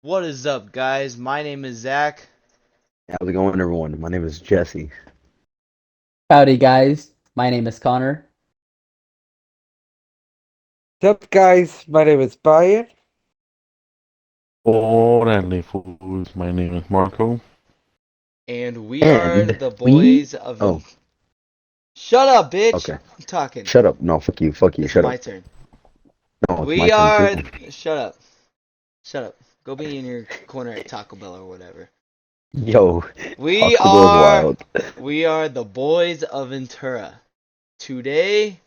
What is up, guys? My name is Zach. How's it going, everyone? My name is Jesse. Howdy, guys. My name is Connor. What's up, guys? My name is Brian. Órale, fools. My name is Marco. And we are And the we. boys of. Oh, Shut up, bitch! okay. I'm talking. Shut up. No, fuck you. Fuck you. It's Shut my up. turn. No, it's my We turn too. are. Shut up. Shut up. Go be in your corner at Taco Bell or whatever. Yo, We Taco Bell's are. wild. We are the boys of Ventura. Today,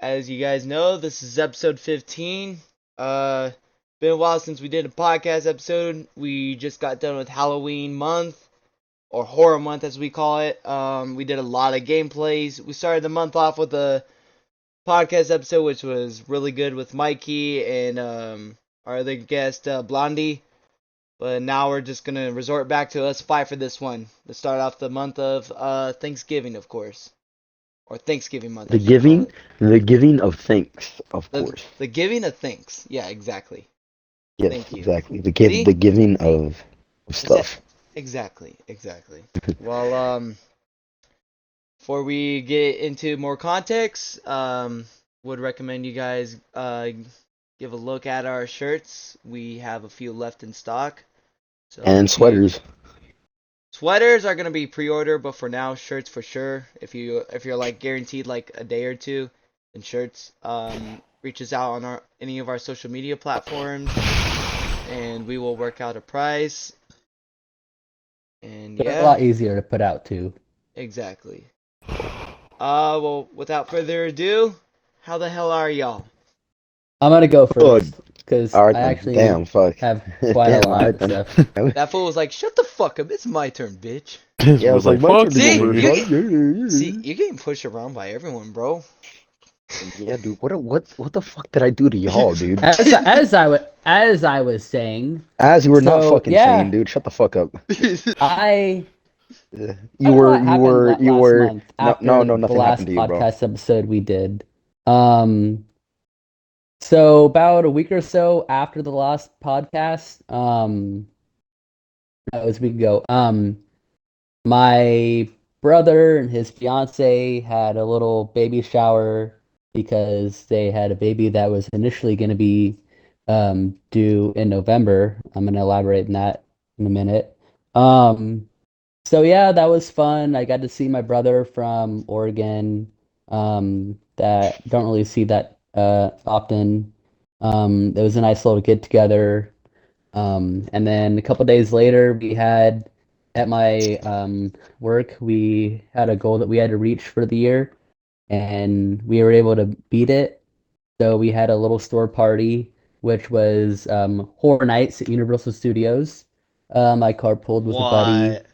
as you guys know, this is episode 15. Been a while since we did a podcast episode. We just got done with Halloween month, or horror month as we call it. We did a lot of gameplays. We started the month off with a podcast episode, which was really good with Mikey and our other guest, Blondie. But now we're just gonna resort back to us fight for this one to start off the month of Thanksgiving, of course, or Thanksgiving month, The I should call giving, it. the giving of thanks, of The course. the giving of thanks. Yeah, exactly. Yes, Thank you. exactly. See? The giving of stuff. Exactly. Well, before we get into more context, would recommend you guys give a look at our shirts. We have a few left in stock. So And if you sweaters. sweaters are gonna be pre-order, but for now, shirts for sure. If you're like guaranteed like a day or two, then shirts. Reaches out on our any of our social media platforms, and we will work out a price. And They're a yeah, lot easier to put out too. exactly. Well, without further ado, how the hell are y'all? I'm gonna go Oh, first because alright I then. actually Damn, fuck. have quite a Damn, lot alright of then. stuff. That fool was like, "Shut the fuck up! It's my turn, bitch." This Yeah, was it's like like, my fuck turn to go See, first, you you. right? get, see, you're getting pushed around by everyone, bro. Yeah, dude. What the fuck did I do to y'all, dude? As I was saying, As you were not so fucking saying, yeah, dude. Shut the fuck up. I Yeah. quite a lot happened You last were, month no, no, after no, the nothing happened last to you, bro. podcast episode we did. Um, so about a week or so after the last podcast, that was a week ago. My brother and his fiance had a little baby shower because they had a baby that was initially going to be due in November. I'm going to elaborate on that in a minute. Um, so yeah, that was fun. I got to see my brother from Oregon, that don't really see that often. It was a nice little get together. And then a couple days later, we had at my work, we had a goal that we had to reach for the year, and we were able to beat it. So we had a little store party, which was Horror Nights at Universal Studios. I carpooled with a buddy, What?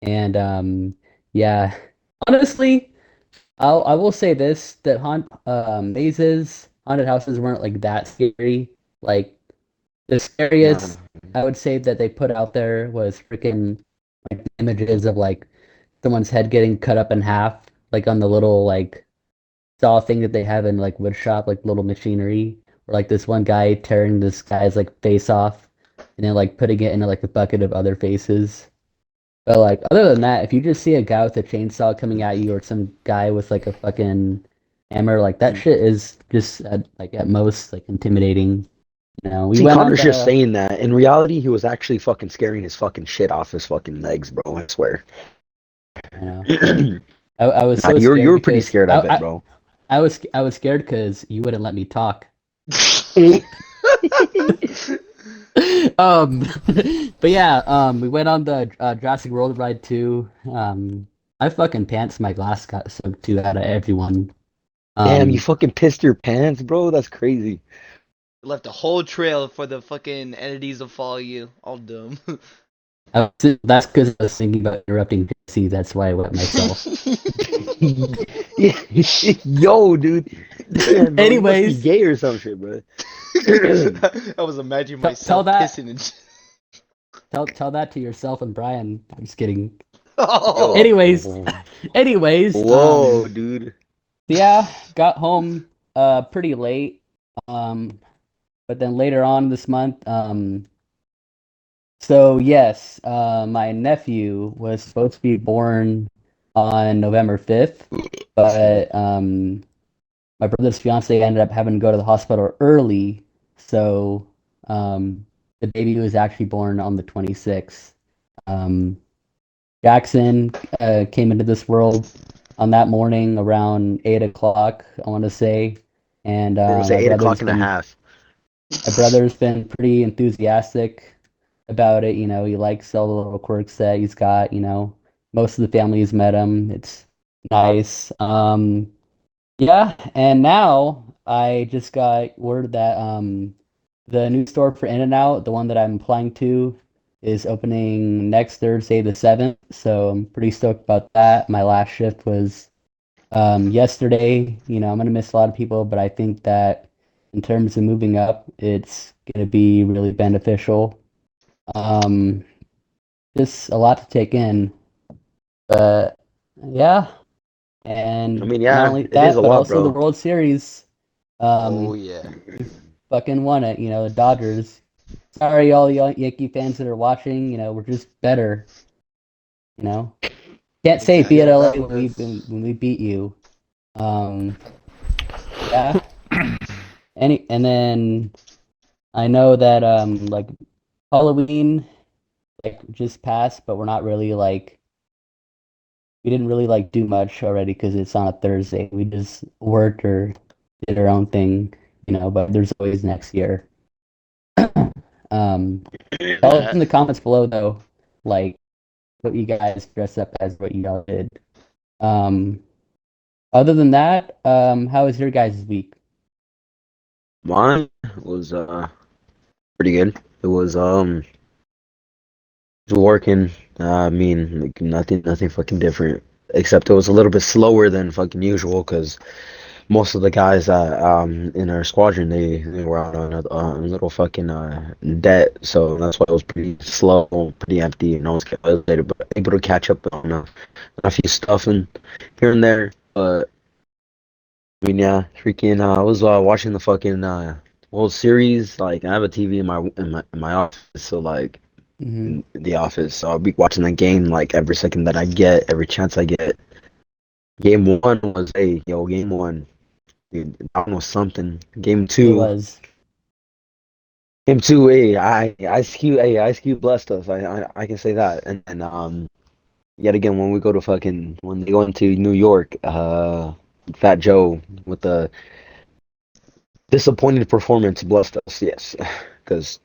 and yeah, honestly, I will say this that mazes, haunted houses weren't like that scary. Like the No, scariest I would say that they put out there was freaking like images of like someone's head getting cut up in half, like on the little like saw thing that they have in like wood shop, like little machinery, or like this one guy tearing this guy's like face off and then like putting it into like a bucket of other faces. But like other than that, if you just see a guy with a chainsaw coming at you or some guy with like a fucking hammer, like that shit is just like at most like intimidating. We see, went on Connor's just the saying that. In reality, he was actually fucking scaring his fucking shit off his fucking legs, bro. I swear. you know Nah, I was so you scared were pretty because scared, I bet, bro. I was scared because you wouldn't let me talk. um, but yeah, we went on the Jurassic World ride too. I fucking pants my glass got soaked too out of everyone. Damn, you Um, fucking pissed your pants, bro. That's crazy. Left a whole trail for the fucking entities to follow you. All dumb. that's because I was thinking about interrupting Jesse. That's why I wet myself. Yeah, yo, dude. Damn, bro, you must be Anyways, gay or some shit, bro. I was imagining tell myself that pissing and. tell that to yourself and Brian. I'm just kidding. Yo, Oh. Anyways, anyways, whoa, dude. yeah, got home pretty late. Um, but then later on this month, So yes, my nephew was supposed to be born on November 5th, but my brother's fiance ended up having to go to the hospital early, so the baby was actually born on the 26th. Um, Jackson came into this world on that morning around 8 o'clock, I want to say, and Or was it 8 o'clock and a half? my brother's been pretty enthusiastic about it. You know, he likes all the little quirks that he's got. You know, most of the family's met him. It's nice. Yeah, and now I just got word that the new store for In-N-Out, the one that I'm applying to, is opening next Thursday, the 7th. So I'm pretty stoked about that. My last shift was yesterday. You know, I'm gonna miss a lot of people, but I think that in terms of moving up, it's gonna be really beneficial. Um, just a lot to take in, but yeah, I and mean, not yeah, only it is that, a but lot, also the bro. World Series. Oh Um, yeah. we fucking won it, you know, the Dodgers. Sorry, all you Yankee fans that are watching, you know, we're just better, you know. Can't say Exactly. be at Yeah, LA that when was. when we beat you. Um, yeah. And then I know that like Halloween like just passed, but we're not really like we didn't really like do much already because it's on a Thursday. We just worked or did our own thing, you know, but there's always next year. Um, tell us in the comments below though, like what you guys dress up as, what you all did. Um, other than that, how was your guys' week? Mine was pretty good. It was working. I mean, like nothing fucking different. Except it was a little bit slower than fucking usual because most of the guys that in our squadron they were out on a little fucking debt, so that's why it was pretty slow, pretty empty, and I was able to catch up on a few stuff and here and there. But I mean, yeah, freaking. I was watching the fucking World Series. Like, I have a TV in my office, so like Hmm. in the office, so I'll be watching the game like every second that I get, every chance I get. Game one was, hey, yo, game one, dude, that one was something. It was. Game two, hey, Ice Cube blessed us. I can say that. And yet again, when we go to fucking when they go into New York, Fat Joe with the disappointed performance blessed us, yes, because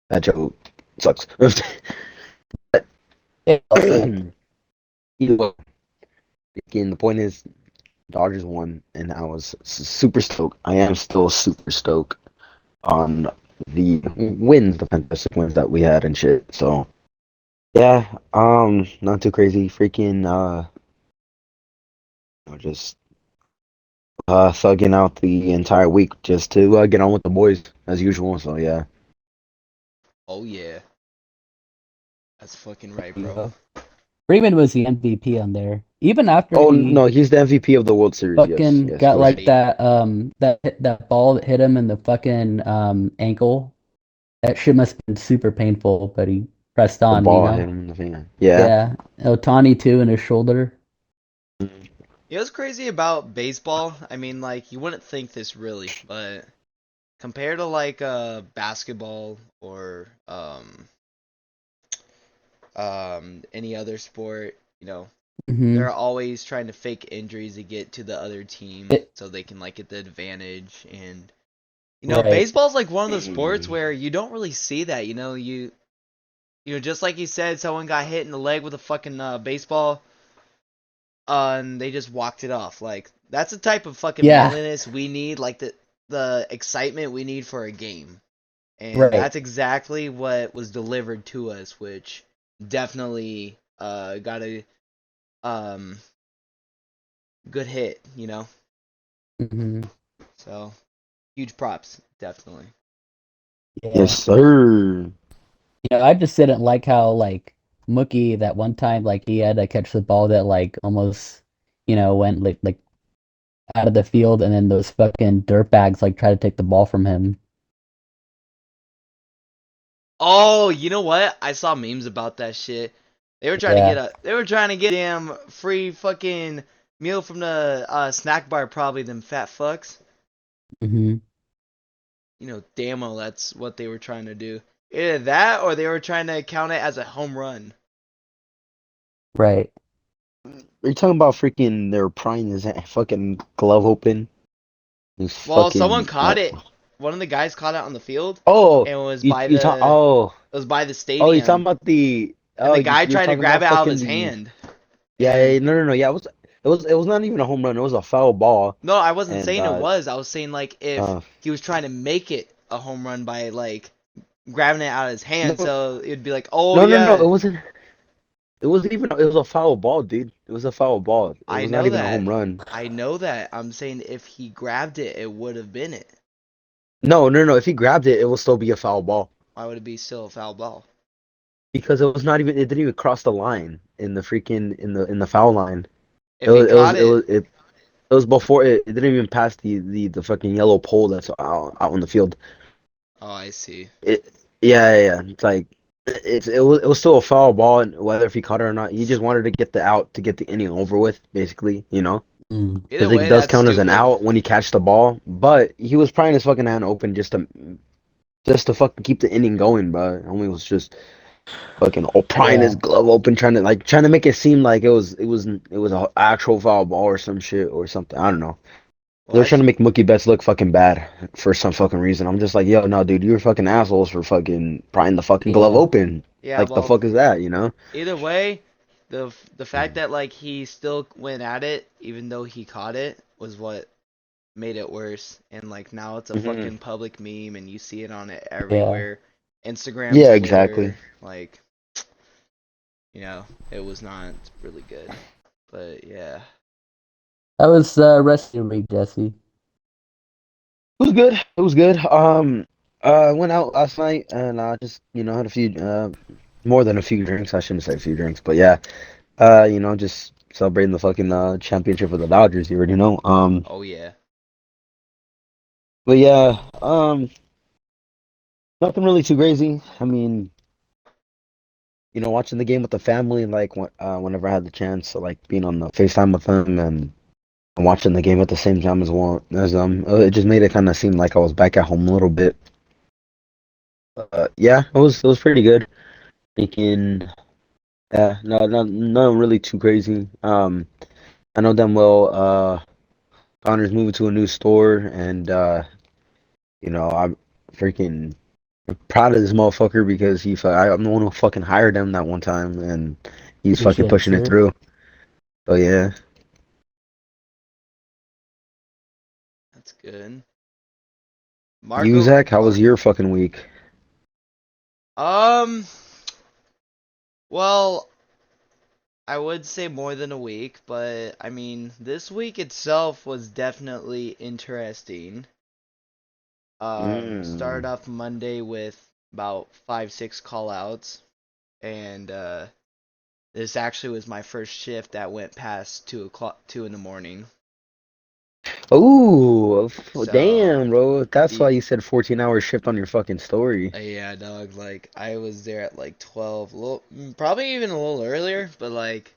that joke sucks. It all sucked. Either way, again, the point is, Dodgers won, and I was super stoked. I am still super stoked on the wins, the fantastic wins that we had and shit. So yeah, not too crazy. Freaking, just thugging out the entire week just to get on with the boys as usual. So yeah. Oh yeah. That's fucking right, bro. Yeah. Freeman was the MVP on there. Even after Oh he no, he's the MVP of the World Series. Yes, fucking yes, got for sure. like Right. that ball that hit him in the fucking ankle. That shit must have been super painful, but he pressed The on, you ball hit know? him in the fan. Yeah. Yeah. Otani too in his shoulder. You know what's crazy about baseball? I mean, like, you wouldn't think this really, but compared to like basketball or any other sport, you know, Hmm. they're always trying to fake injuries to get to the other team It, so they can like get the advantage. And you know, right. baseball's like one of those sports where you don't really see that. You know, just like you said, someone got hit in the leg with a fucking baseball, and they just walked it off. Like that's the type of fucking Yeah, manliness we need, like the excitement we need for a game. And right. that's exactly what was delivered to us, which definitely got a um good hit, you know. Hmm. So huge props, definitely. Yes, Yeah. sir. You know, I just didn't like how like Mookie that one time like he had to catch the ball that like almost went like out of the field and then those fucking dirtbags like try to take the ball from him. Oh, you know what? I saw memes about that shit. Yeah. They were trying to get a damn free fucking meal from the snack bar, probably them fat fucks. Hmm. You know, damn well that's what they were trying to do. Either that or they were trying to count it as a home run. Right. Are you talking about freaking? They were prying his fucking glove open. His Well, someone fucking. caught it. One of the guys caught it on the field, Oh, and you talk. Oh, it was by the oh, you talking stadium, about the. and Oh, the guy you're tried to talking grab about it out of fucking his the. hand. Yeah, And no, no, no. Yeah, it was not even a home run. It was a foul ball, no, I wasn't and saying it was. I was saying like if uh, he was trying to make it a home run by like grabbing it out of his hand, no, so it'd be like, oh no, no, no. yeah, It wasn't. It wasn't even. It was a foul ball, dude. It was a foul ball. It I was not know even a that. home run. I know that. I'm saying if he grabbed it, it would have been it. No, no, no. If he grabbed it, it will still be a foul ball Why would it be still a foul ball? because it was not even. It didn't even cross the line in the freaking in the foul line. It If he was it was caught it was it, it, it was before it didn't even pass the fucking yellow pole that's out on the field. oh, I see. It yeah, yeah, yeah. It's like it was still a foul ball, and whether if he caught it or not, he just wanted to get the out to get the inning over with, basically, Mm. Either because it way, does that's count as an stupid. out when you catch the ball. But he was prying his fucking hand open just to fucking keep the inning going, bro. Homie was just fucking prying his Yeah. glove open, trying to make it seem like it was an actual foul ball or some shit or something. I don't know. Well, They're trying that's to make Mookie Betts look fucking bad for some fucking reason. I'm just like, yo, no, dude, you're fucking assholes for fucking prying the fucking glove Yeah. open. yeah. Like, the Well, fuck is that? either way, the fact that like he still went at it even though he caught it was what made it worse. And like now it's a Hmm. fucking public meme, and you see it on it Yeah. everywhere. Instagram, Yeah, exactly. Twitter, like it was not really good. But yeah. That was wrestling week, Jesse. It was good. It was good. I went out last night and just had a few more than a few drinks. I shouldn't say a few drinks, but yeah. Just celebrating the fucking championship of the Dodgers. You already know. Oh yeah. But yeah. Nothing really too crazy. I mean, watching the game with the family, like whenever I had the chance, so like being on the FaceTime with them and watching the game at the same time as it just made it kind of seem like I was back at home a little bit. Yeah, it was pretty good. Thinking, yeah, no, no, not really too crazy. I know them well. Connor's moving to a new store, and I'm freaking proud of this motherfucker because I'm the one who fucking hired him that one time, and he's fucking Appreciate it, pushing it sir. through. So yeah. That's good. You, Marco, Zach, how was your fucking week? um, well, I would say more than a week, but I mean, this week itself was definitely interesting. Started Mm. off Monday with about 5, 6 call outs, and this actually was my first shift that went past 2 o'clock, 2 in the morning. Oh, So damn, bro. That's why the you said 14-hour shift on your fucking story. yeah, dog, like I was there at like 12, probably even a little earlier, but like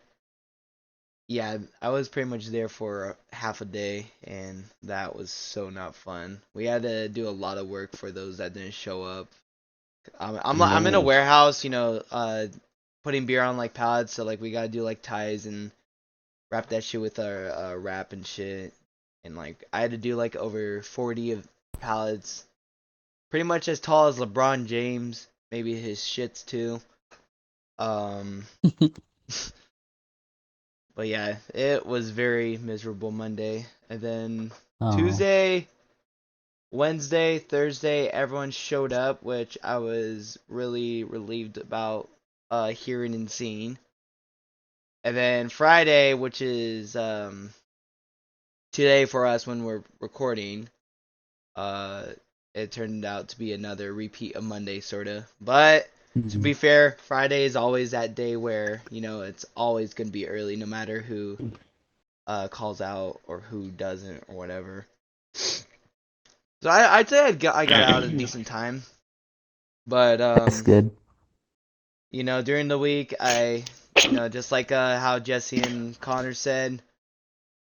yeah, I was pretty much there for half a day, and that was so not fun. We had to do a lot of work for those that didn't show up. I'm in a No. warehouse, putting beer on like pallets, so like we gotta do like ties and wrap that shit with our wrap and shit. And like I had to do like over 40 of pallets, pretty much as tall as LeBron James, maybe his shits too. Um, but yeah, it was very miserable Monday, and then Oh. Tuesday, Wednesday, Thursday, everyone showed up, which I was really relieved about hearing and seeing. And then Friday, which is today for us when we're recording, uh, it turned out to be another repeat of Monday, sorta. But to Mhm. be fair, Friday is always that day where it's always gonna be early, no matter who calls out or who doesn't or whatever. So I'd say I got out at a decent time. But That's good. during the week, just like how Jesse and Connor said,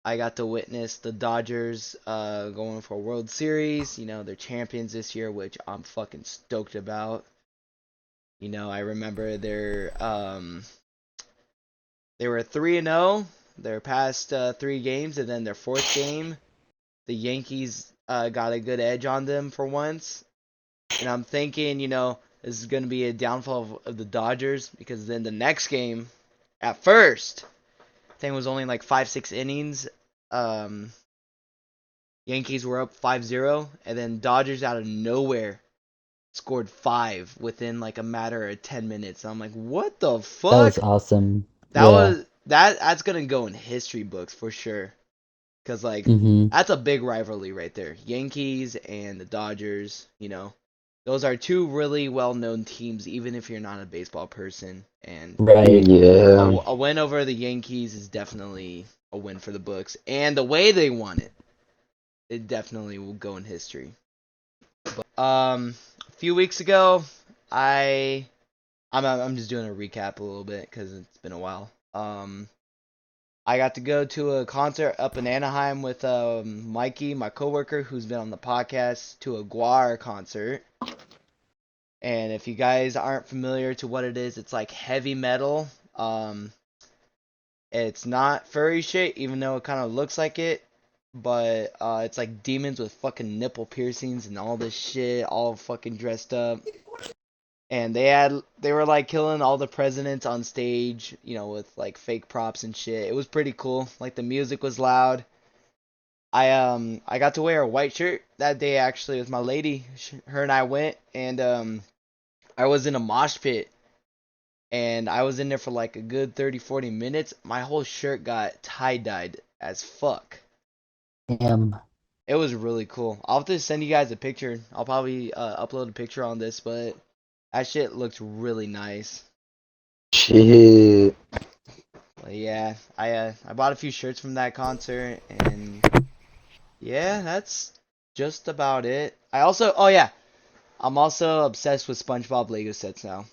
I got to witness the Dodgers going for a World Series. They're champions this year, which I'm fucking stoked about. I remember they were 3-0 their past 3 games, and then their fourth game, the Yankees got a good edge on them for once. And I'm thinking, this is going to be a downfall of the Dodgers, because then the next game, at first, I think it was only like 5-6 innings. Yankees were up 5-0, and then Dodgers out of nowhere scored 5 within like a matter of 10 minutes. I'm like, what the fuck? That was awesome. That Yeah. was that's gonna go in history books for sure. Cause like Mm-hmm. that's a big rivalry right there. Yankees and the Dodgers, those are two really well known teams, even if you're not a baseball person. And Right. Yeah. a win over the Yankees is definitely a win for the books. And the way they won it definitely will go in history. But a few weeks ago, I'm just doing a recap a little bit because it's been a while. I got to go to a concert up in Anaheim with Mikey, my coworker, who's been on the podcast, to a Guar concert. And if you guys aren't familiar to what it is, it's like heavy metal. It's not furry shit, even though it kind of looks like it. But it's like demons with fucking nipple piercings and all this shit, all fucking dressed up. And they were like killing all the presidents on stage, with like fake props and shit. It was pretty cool. Like the music was loud. I got to wear a white shirt that day actually with my lady. Her and I went, and I was in a mosh pit, and I was in there for like a good 30-40 minutes. My whole shirt got tie-dyed as fuck. Damn. It was really cool. I'll have to send you guys a picture. I'll probably upload a picture on this, but that shit looked really nice. Shit. But yeah, I bought a few shirts from that concert, and yeah, that's just about it. Oh yeah, I'm also obsessed with SpongeBob Lego sets now.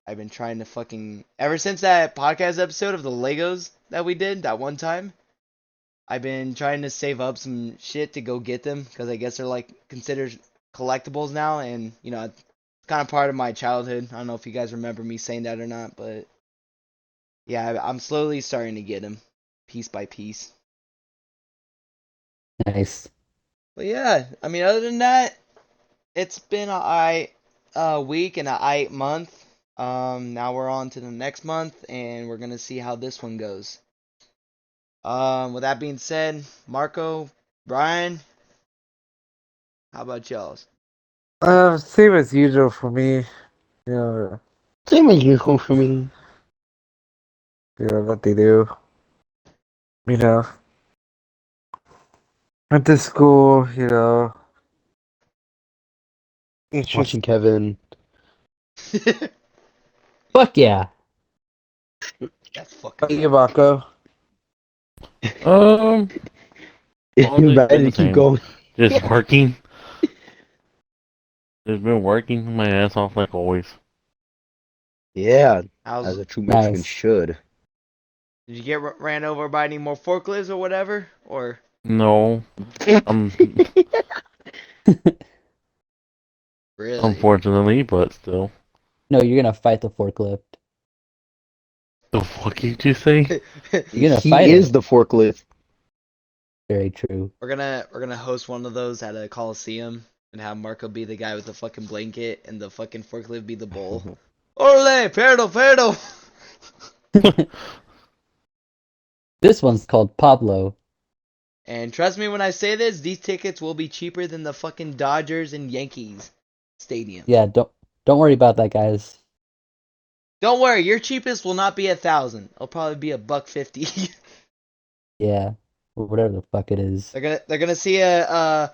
I've been trying to ever since that podcast episode of the Legos that we did that one time. I've been trying to save up some shit to go get them, because I guess they're like considered collectibles now, and it's kind of part of my childhood. I don't know if you guys remember me saying that or not, but yeah, I'm slowly starting to get them, piece by piece. Nice. But yeah, I mean, other than that, it's been a week and a month. Now we're on to the next month, and we're gonna see how this one goes. With that being said, Marco, Brian, how about y'all's? Same as usual for me. You know, Same as usual for me. what they do. You know, went to school. It's just Watching Kevin. Fuck yeah. That's fucking you, funny. Marco. Um, all day Better the to keep same. going. Just working. Just been working my ass off like always. Yeah, How's as a true Mexican Nice. should. Did you get ran over by any more forklifts or whatever? Or No, I'm really? unfortunately, but still. No, you're gonna fight the forklift. The fuck did you say? You're gonna He fight is it. the forklift. Very true. We're gonna host one of those at a coliseum and have Marco be the guy with the fucking blanket and the fucking forklift be the bull. Ole, perdo. This one's called Pablo. And trust me when I say this, these tickets will be cheaper than the fucking Dodgers and Yankees stadium. Yeah, don't worry about that, guys. Don't worry, your cheapest will not be 1,000. It'll probably be $1.50. Yeah, or whatever the fuck it is. They're gonna see a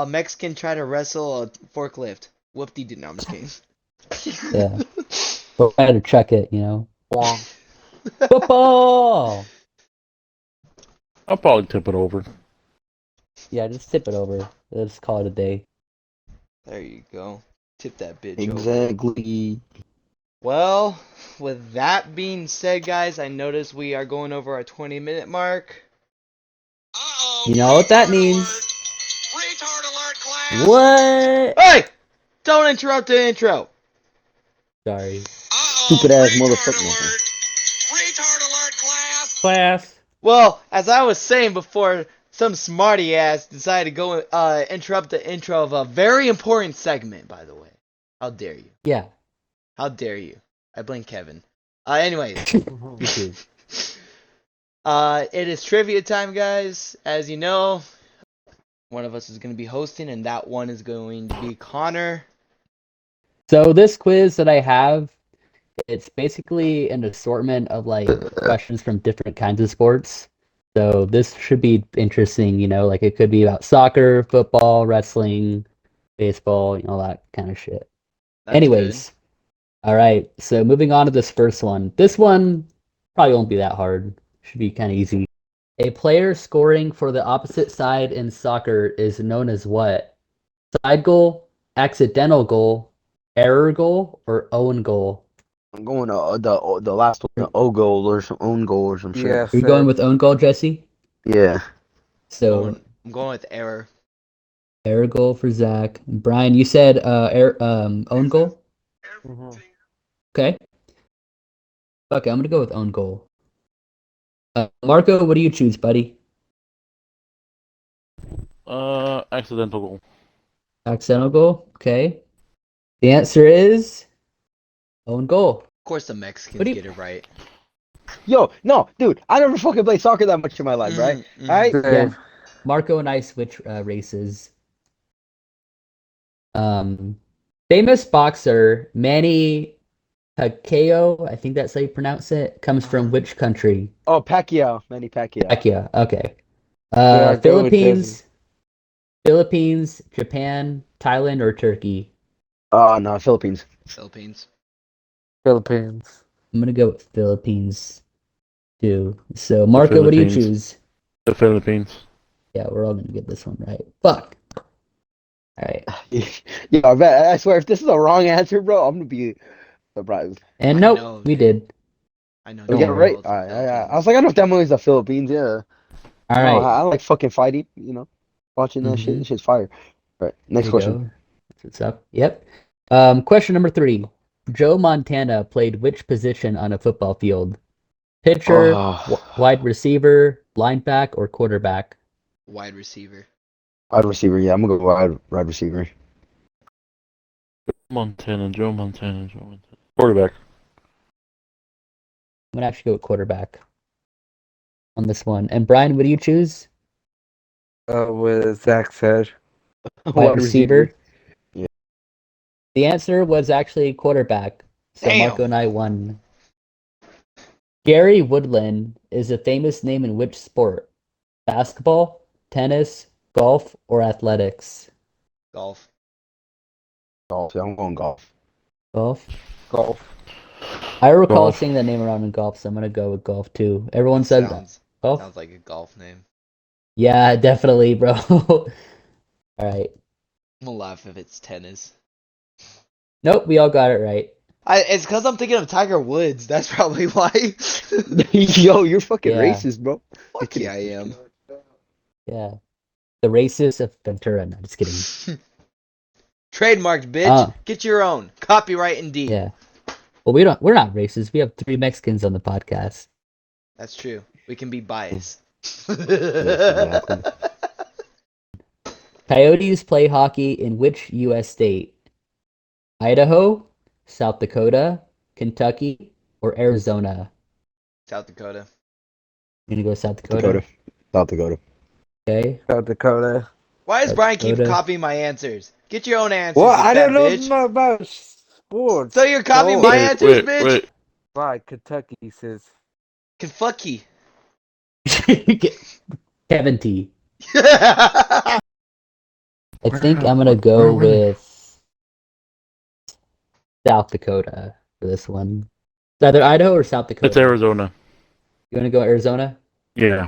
Mexican try to wrestle a forklift. Whoop-de-doo. No, I'm just kidding. Yeah, but I had to check it, Football. I'll probably tip it over. Yeah, just tip it over. Let's call it a day. There you go. Tip that bitch over. Exactly. Well, with that being said, guys, I noticed we are going over our 20-minute mark. You know what that means? Retard alert, class. What? Hey! Don't interrupt the intro. Sorry. Stupid ass retard motherfucker. alert. Retard alert, class. Class. Well, as I was saying before, some smarty ass decided to go interrupt the intro of a very important segment, by the way. How dare you? Yeah. How dare you? I blame Kevin. Anyways. You too. It is trivia time, guys. As you know, one of us is going to be hosting, and that one is going to be Connor. So this quiz that I have, it's basically an assortment of like questions from different kinds of sports. So this should be interesting, you know, like it could be about soccer, football, wrestling, baseball, you know, that kind of shit. That's Anyways, all right. So moving on to this first one. This one probably won't be that hard. Should be kind of easy. A player scoring for the opposite side in soccer is known as what? Side goal, accidental goal, error goal, or own goal? I'm going to the last one, the O goal or some own goal or some shit. Yeah, You're going with own goal, Jesse? Yeah. So I'm going with error. error goal for Zach. Brian, you said own goal? Mhm. Okay. Okay, I'm gonna go with own goal. Marco, what do you choose, buddy? Accidental goal. Accidental goal? Okay. The answer is own goal. Of course, the Mexicans What do you- get it right. Yo, no, dude, I never fucking played soccer that much in my life, right? Mhm, mhm. Alright? Yeah, Dave. Marco and I switch races. Famous boxer Manny Pacquiao, I think that's how you pronounce it, comes from which country? Oh, Pacquiao, Manny Pacquiao. Pacquiao. Okay. Yeah, go with Philippines, Japan, Thailand, or Turkey? Oh, no, Philippines. Philippines. Philippines. I'm gonna go with Philippines too. So Marco, what do you Philippines. choose? The Philippines. Yeah, we're all gonna get this one right. Fuck. All right. Yeah, I swear, if this is a wrong answer, bro, I'm gonna be surprised. And I nope, know, we dude. did. I know. We Don't get it worry. right? I was like, I know definitely the Philippines, yeah. All No, right. I like fucking fighting, you know. Watching that shit, Mhm. this shit's fire. Right, next There you question. go. That's what's up. Yep. Question number 3. Joe Montana played which position on a football field? Pitcher, Oh, wide receiver, linebacker, or quarterback? Wide receiver. wide receiver, yeah, I'm gonna go wide receiver. Joe Montana. Quarterback. I'm gonna actually go with quarterback on this one. And Brian, what do you choose? What Zach said. Wide receiver. Yeah. The answer was actually quarterback. So Damn. Marco and I won. Gary Woodland is a famous name in which sport? Basketball, tennis, golf, or athletics? Golf. Golf. Yeah, I'm going golf. Golf. Golf. I recall Golf. seeing that name around in golf, so I'm gonna go with golf too. Everyone says golf. Sounds like a golf name. Yeah, definitely, bro. All right. I'm gonna laugh if it's tennis. Nope, we all got it right. It's because I'm thinking of Tiger Woods. That's probably why. Yo, you're fucking Yeah. racist, bro. Fuck yeah, I am. Yeah. The racist of Ventura. No, just kidding. Trademarked, bitch. Get your own. Copyright indeed. Yeah. Well, we're not racist. We have 3 Mexicans on the podcast. That's true. We can be biased. exactly. Coyotes play hockey in which U.S. state? Idaho, South Dakota, Kentucky, or Arizona? South Dakota. You're gonna go South Dakota? South Dakota. Okay. South Dakota. Why does South Brian keep Dakota. copying my answers? Get your own answers, Well, you I fat don't know bitch. about sports. So you're copying No. my answers, wait, bitch? wait. Right, Kentucky says. Kentucky. Kevin T. I I think I'm gonna go with South Dakota for this one. It's either Idaho or South Dakota. It's Arizona. You wanna go Arizona? Yeah.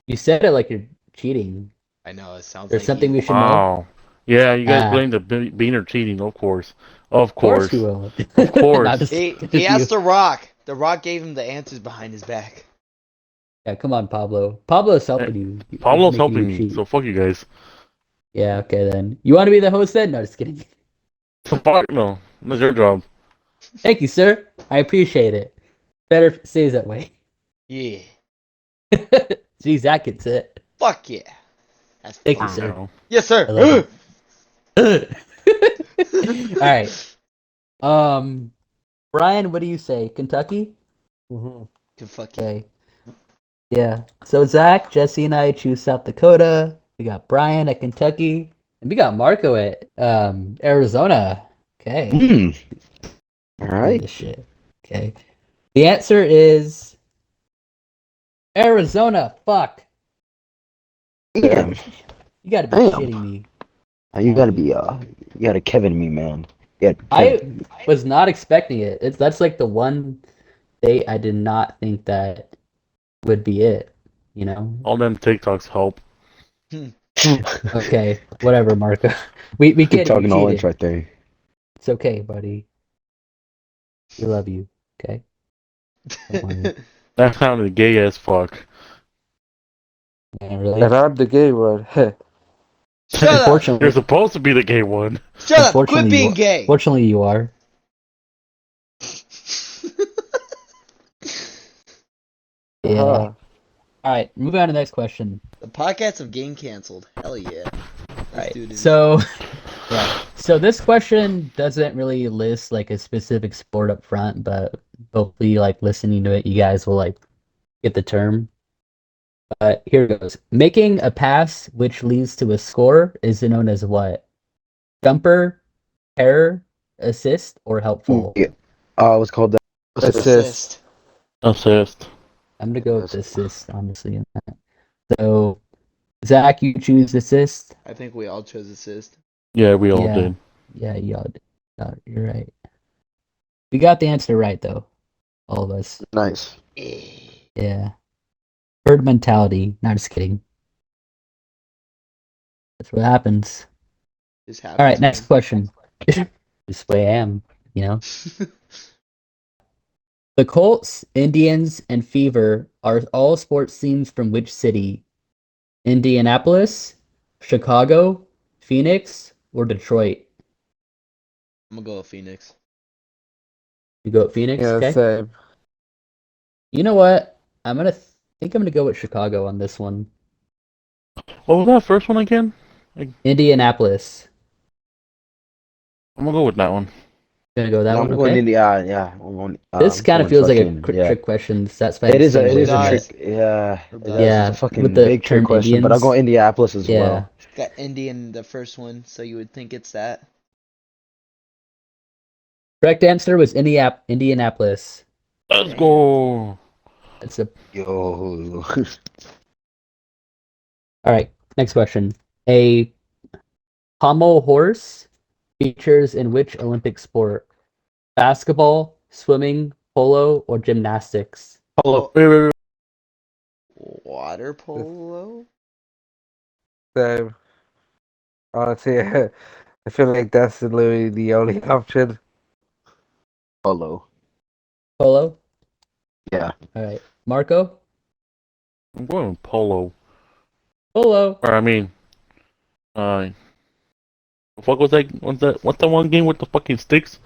You said it like you're cheating. know, it sounds There's like something you. we should know. Wow. Yeah, you guys Ah. blame the Beaner cheating, of course. Of Of course course. we will. Of course. Not just He with you. asked The Rock. The Rock gave him the answers behind his back. Yeah, come on, Pablo. Pablo's helping you. He's Pablo's making you helping me, cheat. so fuck you guys. Yeah, okay then. You want to be the host then? No, just kidding. No, that's your job. Thank you, sir. I appreciate it. Better if it stays that way. Yeah. See, Zach gets it. Fuck yeah. That's Thank you, fun. sir. No. Yes, sir. I love All right. Brian, what do you say? Kentucky? Mm-hmm. Kentucky. Okay. Yeah. So Zach, Jesse, and I choose South Dakota. We got Brian at Kentucky, and we got Marco at Arizona. Okay. All Do right. this shit. Okay. The answer is Arizona. Fuck. Damn. You gotta be Damn. shitting me. You gotta Kevin me, man. Yeah. I was not expecting it. That's like the one state I did not think that would be it. You know? All them TikToks help. Okay, whatever, Marco. We get it. You talking all inch cheated. right there. It's okay, buddy. We love you. Okay. Don't worry. That sounded gay as fuck. Yeah, really. And I'm the gay one. Shut up. You're Unfortunately, supposed to be the gay one. Shut up. unfortunately, Quit being you, gay. Fortunately, you are. Yeah. Uh-huh. All right. Moving on to the next question. The podcasts have game canceled. Hell yeah. Right. dude is- So, yeah. So this question doesn't really list like a specific sport up front, but hopefully, like listening to it, you guys will like get the term. Here it goes. Making a pass which leads to a score is known as what? Jumper, error, assist, or helpful? Yeah. What's called that? Assist. Assist. I'm gonna go with assist, honestly. In that. So, Zach, you choose assist. I think we all chose assist. Yeah, we all Yeah. did. Yeah, y'all did. You're right. We got the answer right though, all of us. Nice. Yeah. Herd mentality. Not just kidding. That's what happens. Just All right, happens, next question. This way I am, you know. man. The Colts, Indians, and Fever are all sports teams from which city? Indianapolis, Chicago, Phoenix, or Detroit? I'm gonna go with Phoenix. You go with Phoenix, Yeah, okay? same. You know what? think I'm gonna go with Chicago on this one. What was that first one again? Indianapolis. I'm gonna go with that one. Gonna go with that No, one, I'm going okay? in the yeah. I'm going, This I'm kind of going feels like a fucking- yeah. trick question. That's why It is I'm a saying does. trick. Yeah, It it does. does. Yeah, It's a fucking with the big trick term question. But I'll go Indianapolis as Yeah. well. Got Indy in the first one, so you would think it's that. Correct answer was Indianapolis. Let's go. That's a Yo. All right. Next question. A pommel horse features in which Olympic sport? Basketball, swimming, polo, or gymnastics? Polo. Wait. Water polo? Same. Honestly, I feel like that's literally the only option. Polo. Polo? Yeah. All right. Marco? I'm going with polo. Polo. Or I mean, what was that? What's that one game with the fucking sticks?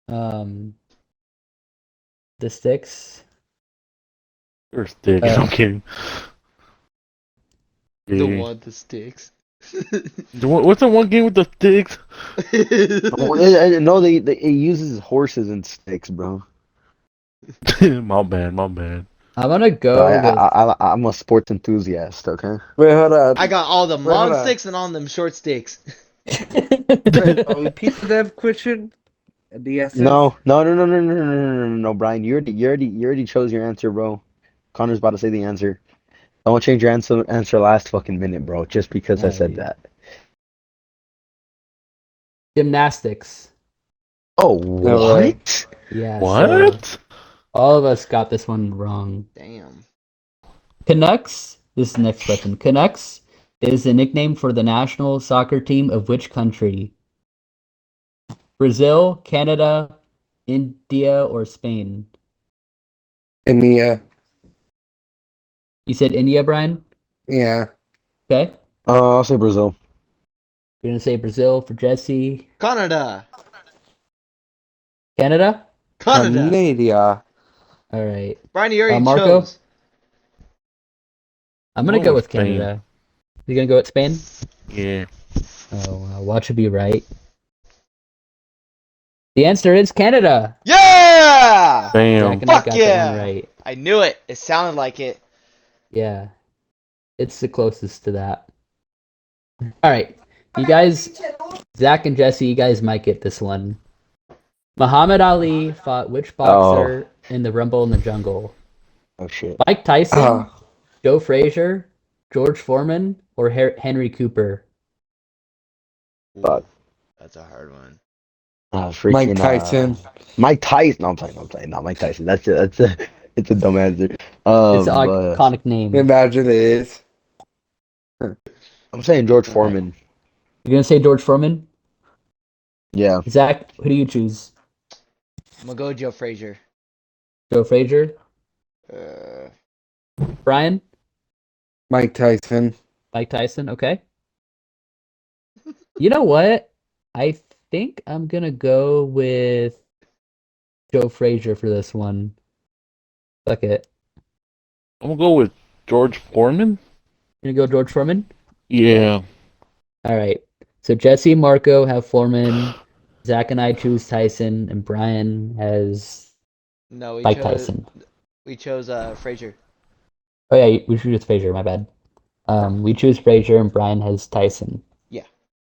The sticks. Or sticks? I'm kidding. The Yeah. one that sticks. What's that one game with the sticks? No, it uses horses and sticks, bro. my bad. I'm gonna go with I'm a sports enthusiast. Okay. Wait, hold on. I got all them Wait, long hold on. sticks and all them short sticks. Wait, are we repeating that question? The answer? No, Brian. You already chose your answer, bro. Connor's about to say the answer. Don't change your answer last fucking minute, bro. Just because I said that. gymnastics. Oh, No way. what? Yeah. What? So all of us got this one wrong. Damn. Canucks. This is the next question. Canucks, is the nickname for the national soccer team of which country? Brazil, Canada, India, or Spain? India. You said India, Brian? Yeah. Okay. I'll say Brazil. You're gonna say Brazil for Jesse. Canada. Canada? Canada. All right. Brian, you already Marco? chose. I'm gonna Going go with with Spain. Canada. You gonna go with Spain? Yeah. Oh, watch it be right. The answer is Canada. Yeah! Zach Damn. and I Fuck got that yeah! one right. I knew it. It sounded like it. Yeah, it's the closest to that. All right, you guys, Zach and Jesse, you guys might get this one. Muhammad Ali fought which boxer in the Rumble in the Jungle? Oh shit. Mike Tyson, Ah, Joe Frazier, George Foreman, or Henry Cooper? Fuck. That's a hard one. Freaking Mike Tyson. Mike Tyson. No, I'm playing. Not Mike Tyson. It's a dumb answer. It's an But iconic name. Imagine it is. I'm saying George Foreman. You're gonna say George Foreman? Yeah. Zach, who do you choose? I'm gonna go Joe Frazier. Joe Frazier? Uh, Brian? Mike Tyson. Mike Tyson? Okay. You know what? I think I'm gonna go with Joe Frazier for this one. Fuck it. I'm gonna go with George Foreman. You gonna go George Foreman? Yeah. All right. So Jesse and Marco have Foreman. Zach and I choose Tyson, and Brian has no, Mike Tyson. We chose Frazier. Oh yeah, we choose Frazier. My bad. We choose Frazier, and Brian has Tyson.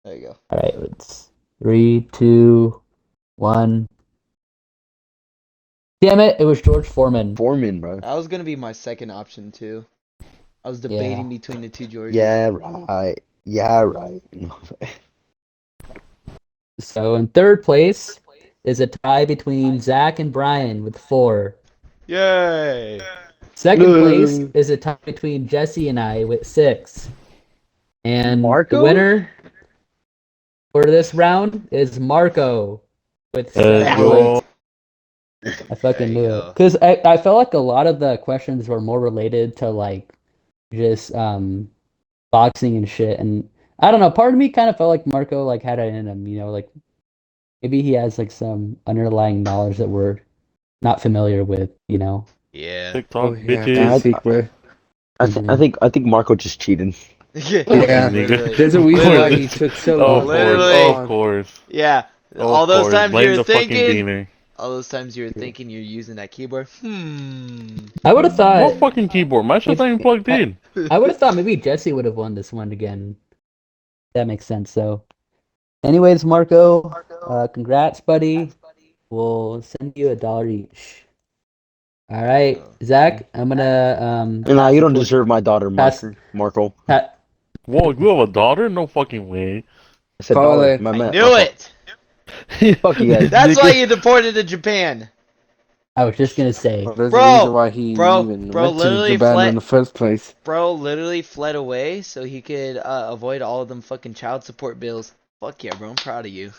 There you go. All right. Let's 3, 2, 1. Damn it! It was George Foreman. Foreman, bro. That was gonna be my second option too. I was debating between the two Georges. Yeah, right. Yeah, right. So in third place is a tie between Zach and Brian with 4. Yay! Second No. place is a tie between Jesse and I with 6. And Marco? the winner for this round is Marco with 7 Let's go. points. I fucking There you knew go. it. Because I felt like a lot of the questions were more related to like just boxing and shit. And I don't know, part of me kind of felt like Marco like had it in him, you know, like maybe he has like some underlying knowledge that we're not familiar with, you know. Yeah. TikTok Oh, yeah, bitches. that's secret. I think Marco just cheated. Yeah. Yeah. Literally. There's a reason why Literally. he took so Oh, long. of Literally. course. Of course. Yeah. Of All those course. times Blame you're the fucking thinking. demon. All those times you were thinking you're using that keyboard. I would have What thought fucking keyboard? My shit's not even plugged in. I would have thought maybe Jesse would have won this one again. That makes sense. So, anyways, Marco, congrats, buddy. We'll send you $1 each. All right, Zach, I'm gonna Nah, you don't deserve my daughter, pass- Marco. Whoa, you have a daughter? No fucking way. I said Call daughter. it. My I man. knew it. Fuck you guys. That's why you deported to Japan. I was just gonna say, Well, there's Bro, a reason why he bro, even bro, went to literally Japan flat- in the first place. Bro literally fled away so he could avoid all of them fucking child support bills. Fuck yeah, bro. I'm proud of you.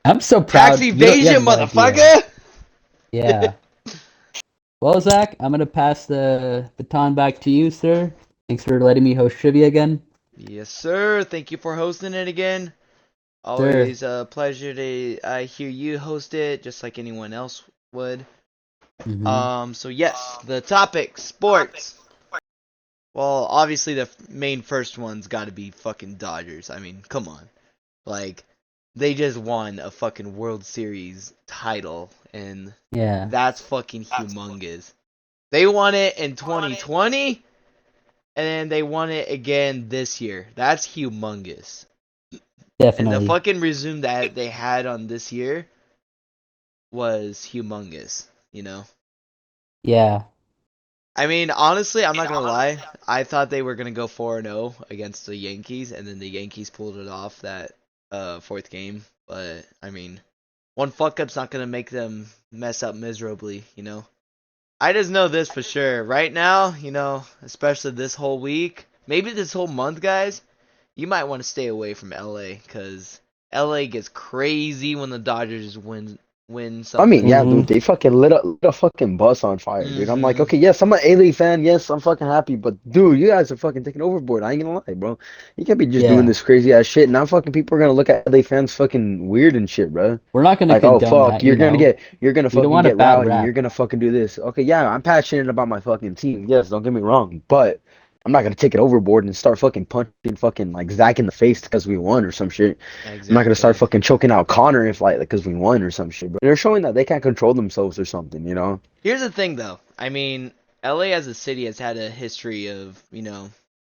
I'm so proud. Tax You don't- you evasion, have no idea. motherfucker. Yeah. Well, Zach, I'm gonna pass the baton back to you, sir. Thanks for letting me host trivia again. Yes, sir. Thank you for hosting it again. Always a pleasure to hear you host it, just like anyone else would. So yes, the topic, sports. Well, obviously the main first one's got to be fucking Dodgers. I mean, come on. Like, they just won a fucking World Series title, and Yeah, that's fucking humongous. They won it in 2020, and then they won it again this year. That's humongous. And definitely. the fucking resume that they had on this year was humongous, you know? Yeah. I mean, honestly, I'm not gonna lie. I thought they were gonna go 4-0 against the Yankees, and then the Yankees pulled it off that fourth game. But I mean, one fuck up's not gonna make them mess up miserably, you know. I just know this for sure. Right now, you know, especially this whole week, maybe this whole month, guys. you might want to stay away from LA because LA gets crazy when the Dodgers win I mean, something. yeah, dude, they fucking lit a fucking bus on fire, dude. I'm like, Mm-hmm. okay, yes, I'm an A-League fan. Yes, I'm fucking happy, but dude, you guys are fucking taking overboard. I ain't gonna lie, bro. You can't be just doing Yeah, this crazy ass shit. Now fucking people are gonna look at LA fans fucking weird and shit, bro. we're not gonna Like, oh condone fuck, that, you know. you're gonna We don't fucking want a get bad rowdy. You're rap. gonna fucking do this. Okay, yeah, I'm passionate about my fucking team. Yes, don't get me wrong, but I'm not gonna take it overboard and start fucking punching fucking like Zach in the face because we won or some shit. I'm not gonna start Exactly. fucking choking out Connor if like because we won or some shit. But they're showing that they can't control themselves or something, you know? Here's the thing, though. I mean, LA as a city has had a history of,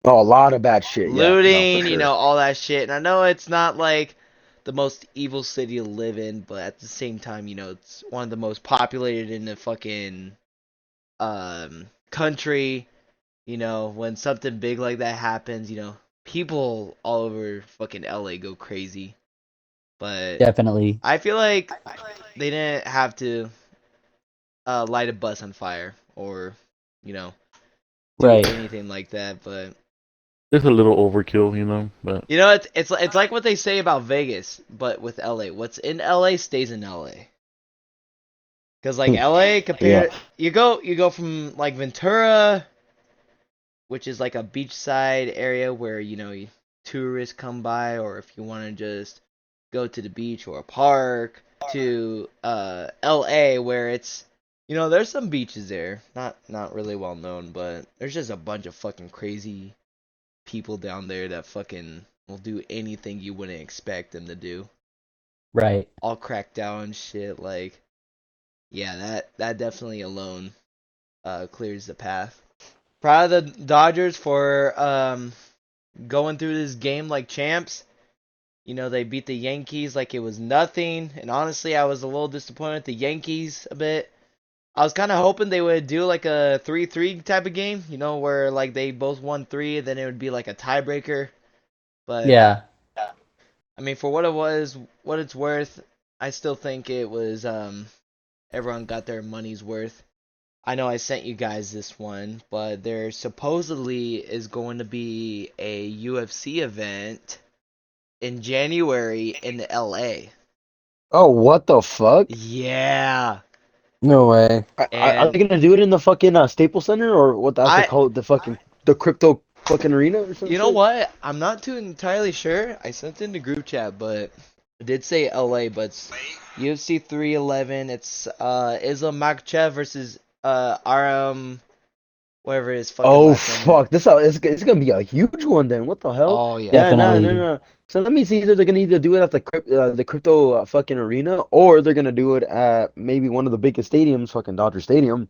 Oh, a lot of bad shit. Yeah, no, for looting, sure. all that shit. And I know it's not like the most evil city to live in, but at the same time, it's one of the most populated in the fucking country. When something big like that happens, people all over fucking LA go crazy. But Definitely. I feel like they didn't have to light a bus on fire or, you know, do Right. anything like that. But It's a little overkill, but it's like what they say about Vegas, but with LA. What's in LA stays in LA. Cause like LA Yeah. compared, you go from like Ventura, which is like a beachside area where tourists come by, or if you want to just go to the beach or a park, to LA where it's there's some beaches there, not really well known, but there's just a bunch of fucking crazy people down there that fucking will do anything you wouldn't expect them to do. Right. All cracked down shit. Like, yeah, that definitely alone clears the path. Proud of the Dodgers for going through this game like champs. They beat the Yankees like it was nothing, and honestly, I was a little disappointed with the Yankees a bit. I was kind of hoping they would do like a 3-3 type of game, where like they both won three, then it would be like a tiebreaker. But Yeah. I mean, for what it was, what it's worth, I still think it was everyone got their money's worth. I know I sent you guys this one, but there supposedly is going to be a UFC event in January in LA. Oh, what the fuck? Yeah. No way. Are they And gonna do it in the fucking Staples Center or what that's they I call it, the crypto fucking arena or some you know shit? what? I'm not too entirely sure. I sent it in the group chat, but it did say LA, but it's UFC 311. It's Islam Makhachev versus Aram whatever his fucking Oh last name is. fuck, it's gonna be a huge one then. What the hell? Oh yeah. Yeah, no, no, Definitely. no. So that means either they're gonna either do it at the crypto fucking arena, or they're gonna do it at maybe one of the biggest stadiums, fucking Dodger Stadium,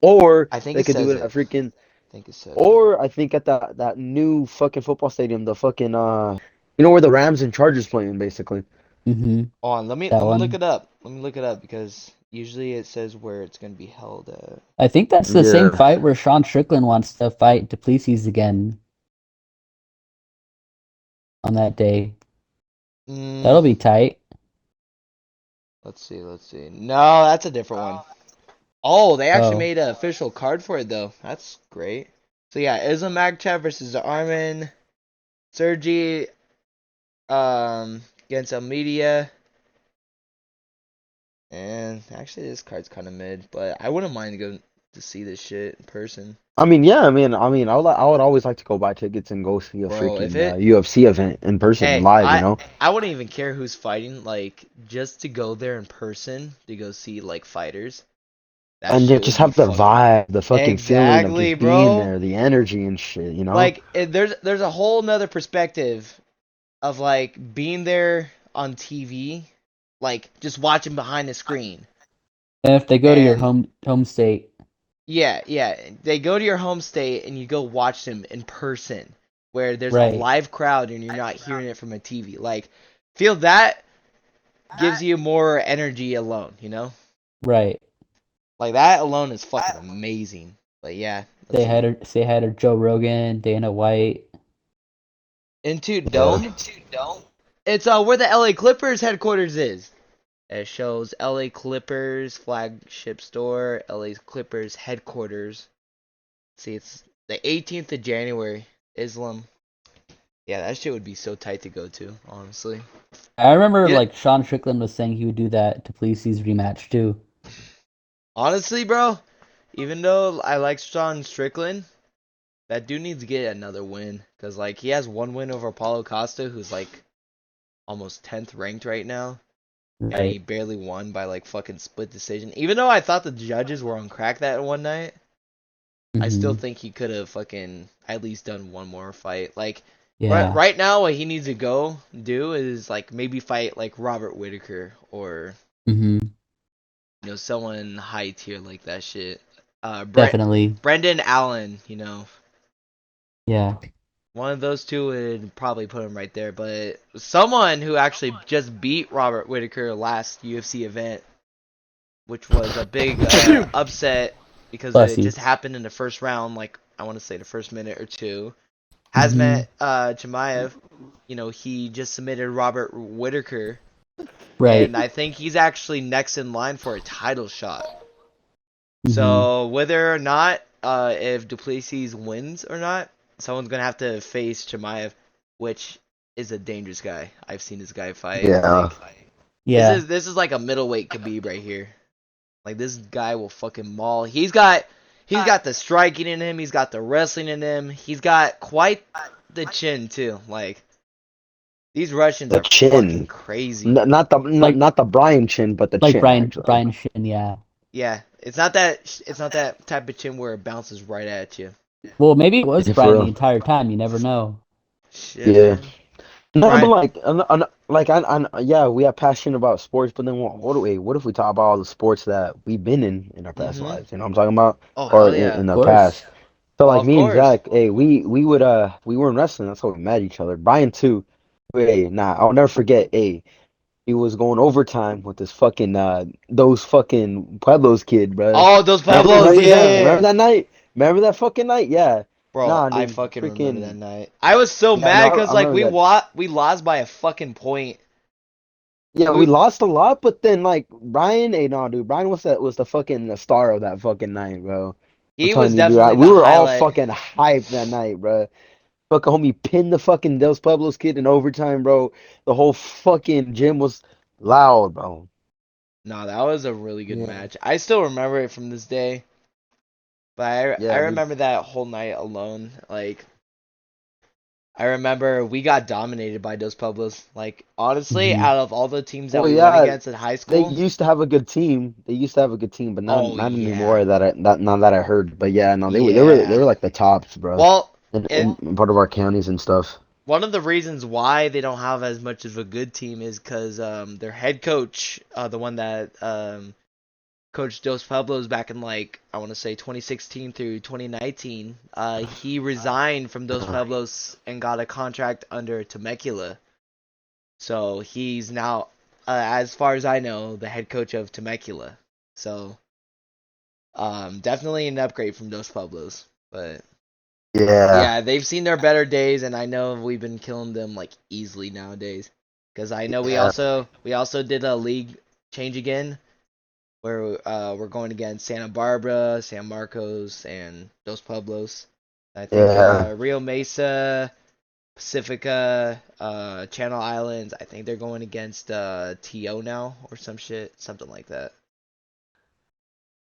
or I think they it could do says it it. at freaking, I think it says it. or I think at that new fucking football stadium, the fucking where the Rams and Chargers playing basically. Mhm. Hold on, let me That let me look one. it up. Let me look it up because usually it says where it's gonna be held at. I think that's the same Yeah. fight where Sean Strickland wants to fight Duplessis again on that day. Mm, That'll be tight. let's see, let's see. No, that's a different one. Oh, they actually Oh. made an official card for it though. That's great. So yeah, Islam Makhachev versus Armin Sergi against Almeida. And actually this card's kinda mid, but I wouldn't mind going to see this shit in person. I mean, yeah, I would always like to go buy tickets and go see a Bro, if freaking it UFC event in person, hey, live, you I know? I wouldn't even care who's fighting, like just to go there in person to go see like fighters. That And yeah, shit just would be have the fucking vibe, the fucking feeling of exactly, just being bro. there, the energy and shit, you know? Like there's a whole nother perspective of like being there on TV, like just watching behind the screen. And if they go to your And home state. yeah, they go to your home state and you go watch them in person, where there's a Right. live crowd and you're not hearing it from a TV. Like, feel that gives you more energy alone. Right. Like that alone is fucking amazing. But yeah, let's see. Say hi to Joe Rogan, Dana White. Into Yeah. Dome. It's where the LA Clippers headquarters is. It shows LA Clippers flagship store, LA Clippers headquarters. See, it's the 18th of January. Islam Yeah, that shit would be so tight to go to, honestly. I remember Yeah. like Sean Strickland was saying he would do that to Plessis rematch too. Honestly, bro, even though I like Sean Strickland, that dude needs to get another win. Because, like, he has one win over Paulo Costa, who's, like, almost 10th ranked right now. And he Right. barely won by, like, fucking split decision. Even though I thought the judges were on crack that one night, I still Mhm. think he could have fucking at least done one more fight. Like, Yeah. right now, what he needs to go do is, like, maybe fight, like, Robert Whitaker or, Mhm. you know, someone high tier like that shit. Definitely. Brendan Allen, you know. Yeah. One of those two would probably put him right there, but someone who actually just beat Robert Whitaker last UFC event, which was a big upset because Bless it you. just happened in the first round, like I want to say the first minute or two. Mhm. Hazmat Chimaev, you know, he just submitted Robert Whitaker, Right. and I think he's actually next in line for a title shot. Mhm. So whether or not, if Duplessis wins or not, someone's gonna have to face Chimaev, which is a dangerous guy. I've seen this guy fight. Yeah. Like Yeah. this is like a middleweight Khabib right here. Like this guy will fucking maul. He's got the striking in him. He's got the wrestling in him. He's got quite the chin too. Like these Russians The are fucking chin. crazy. Like Not the Brian chin, but the like chin Brian actually. Shin, yeah. Yeah, it's not that type of chin where it bounces right at you. Well, maybe it was Yeah, for Brian the real. entire time. You never know. Shit, Yeah. man. No, but Brian. like, like, yeah, we are passionate about sports, but then what if we talk about all the sports that we've been in our past Mhm. lives? You know what I'm talking about? Oh Or hell yeah. in Of the course. past. So Well, like of me and course. Zach, hey, we were in wrestling. That's how we met each other. Brian too. Hey, nah, I'll never forget. Hey, he was going overtime with this fucking those fucking Pueblos kid, bruh. Oh, those Pueblos, Remember that? yeah. Remember that night? Remember that fucking night? Yeah. Bro, Nah, I dude, fucking remember that freaking. night. I was so Yeah, no, mad because I like remember we that. we lost by a fucking point. Yeah, we We lost a lot, but then like Brian, hey, no, dude, Brian was the fucking the star of that fucking night, bro. I'm he was telling you, dude, definitely we the were all highlight. fucking hyped that night, bro. Fucking homie pinned the fucking Dos Pueblos kid in overtime, bro. The whole fucking gym was loud, bro. No, that was a really good Yeah, match. I still remember it from this day, but I yeah, dude. remember that whole night alone. Like I remember we got dominated by Dos Pueblos. Like honestly, Mhm. out of all the teams that Well, we went yeah, against in high they school, used to have a good team. They used to have a good team, but not oh not yeah, anymore. Now that I heard, but yeah, no, they yeah. were like the tops, bro, Well, in part of our counties and stuff. one of the reasons why they don't have as much of a good team is because their head coach, the one that coached Dos Pueblos back in like I want to say 2016 through 2019, he resigned from Dos Uh, Pueblos and got a contract under Temecula. So he's now, as far as I know, the head coach of Temecula. So definitely an upgrade from Dos Pueblos, but. yeah, Yeah, they've seen their better days, and I know we've been killing them like easily nowadays. Because I know we yeah, also did a league change again, where we're going against Santa Barbara, San Marcos, and Dos Pueblos. I think yeah. Rio Mesa, Pacifica, Channel Islands. I think they're going against TO now or some shit, something like that.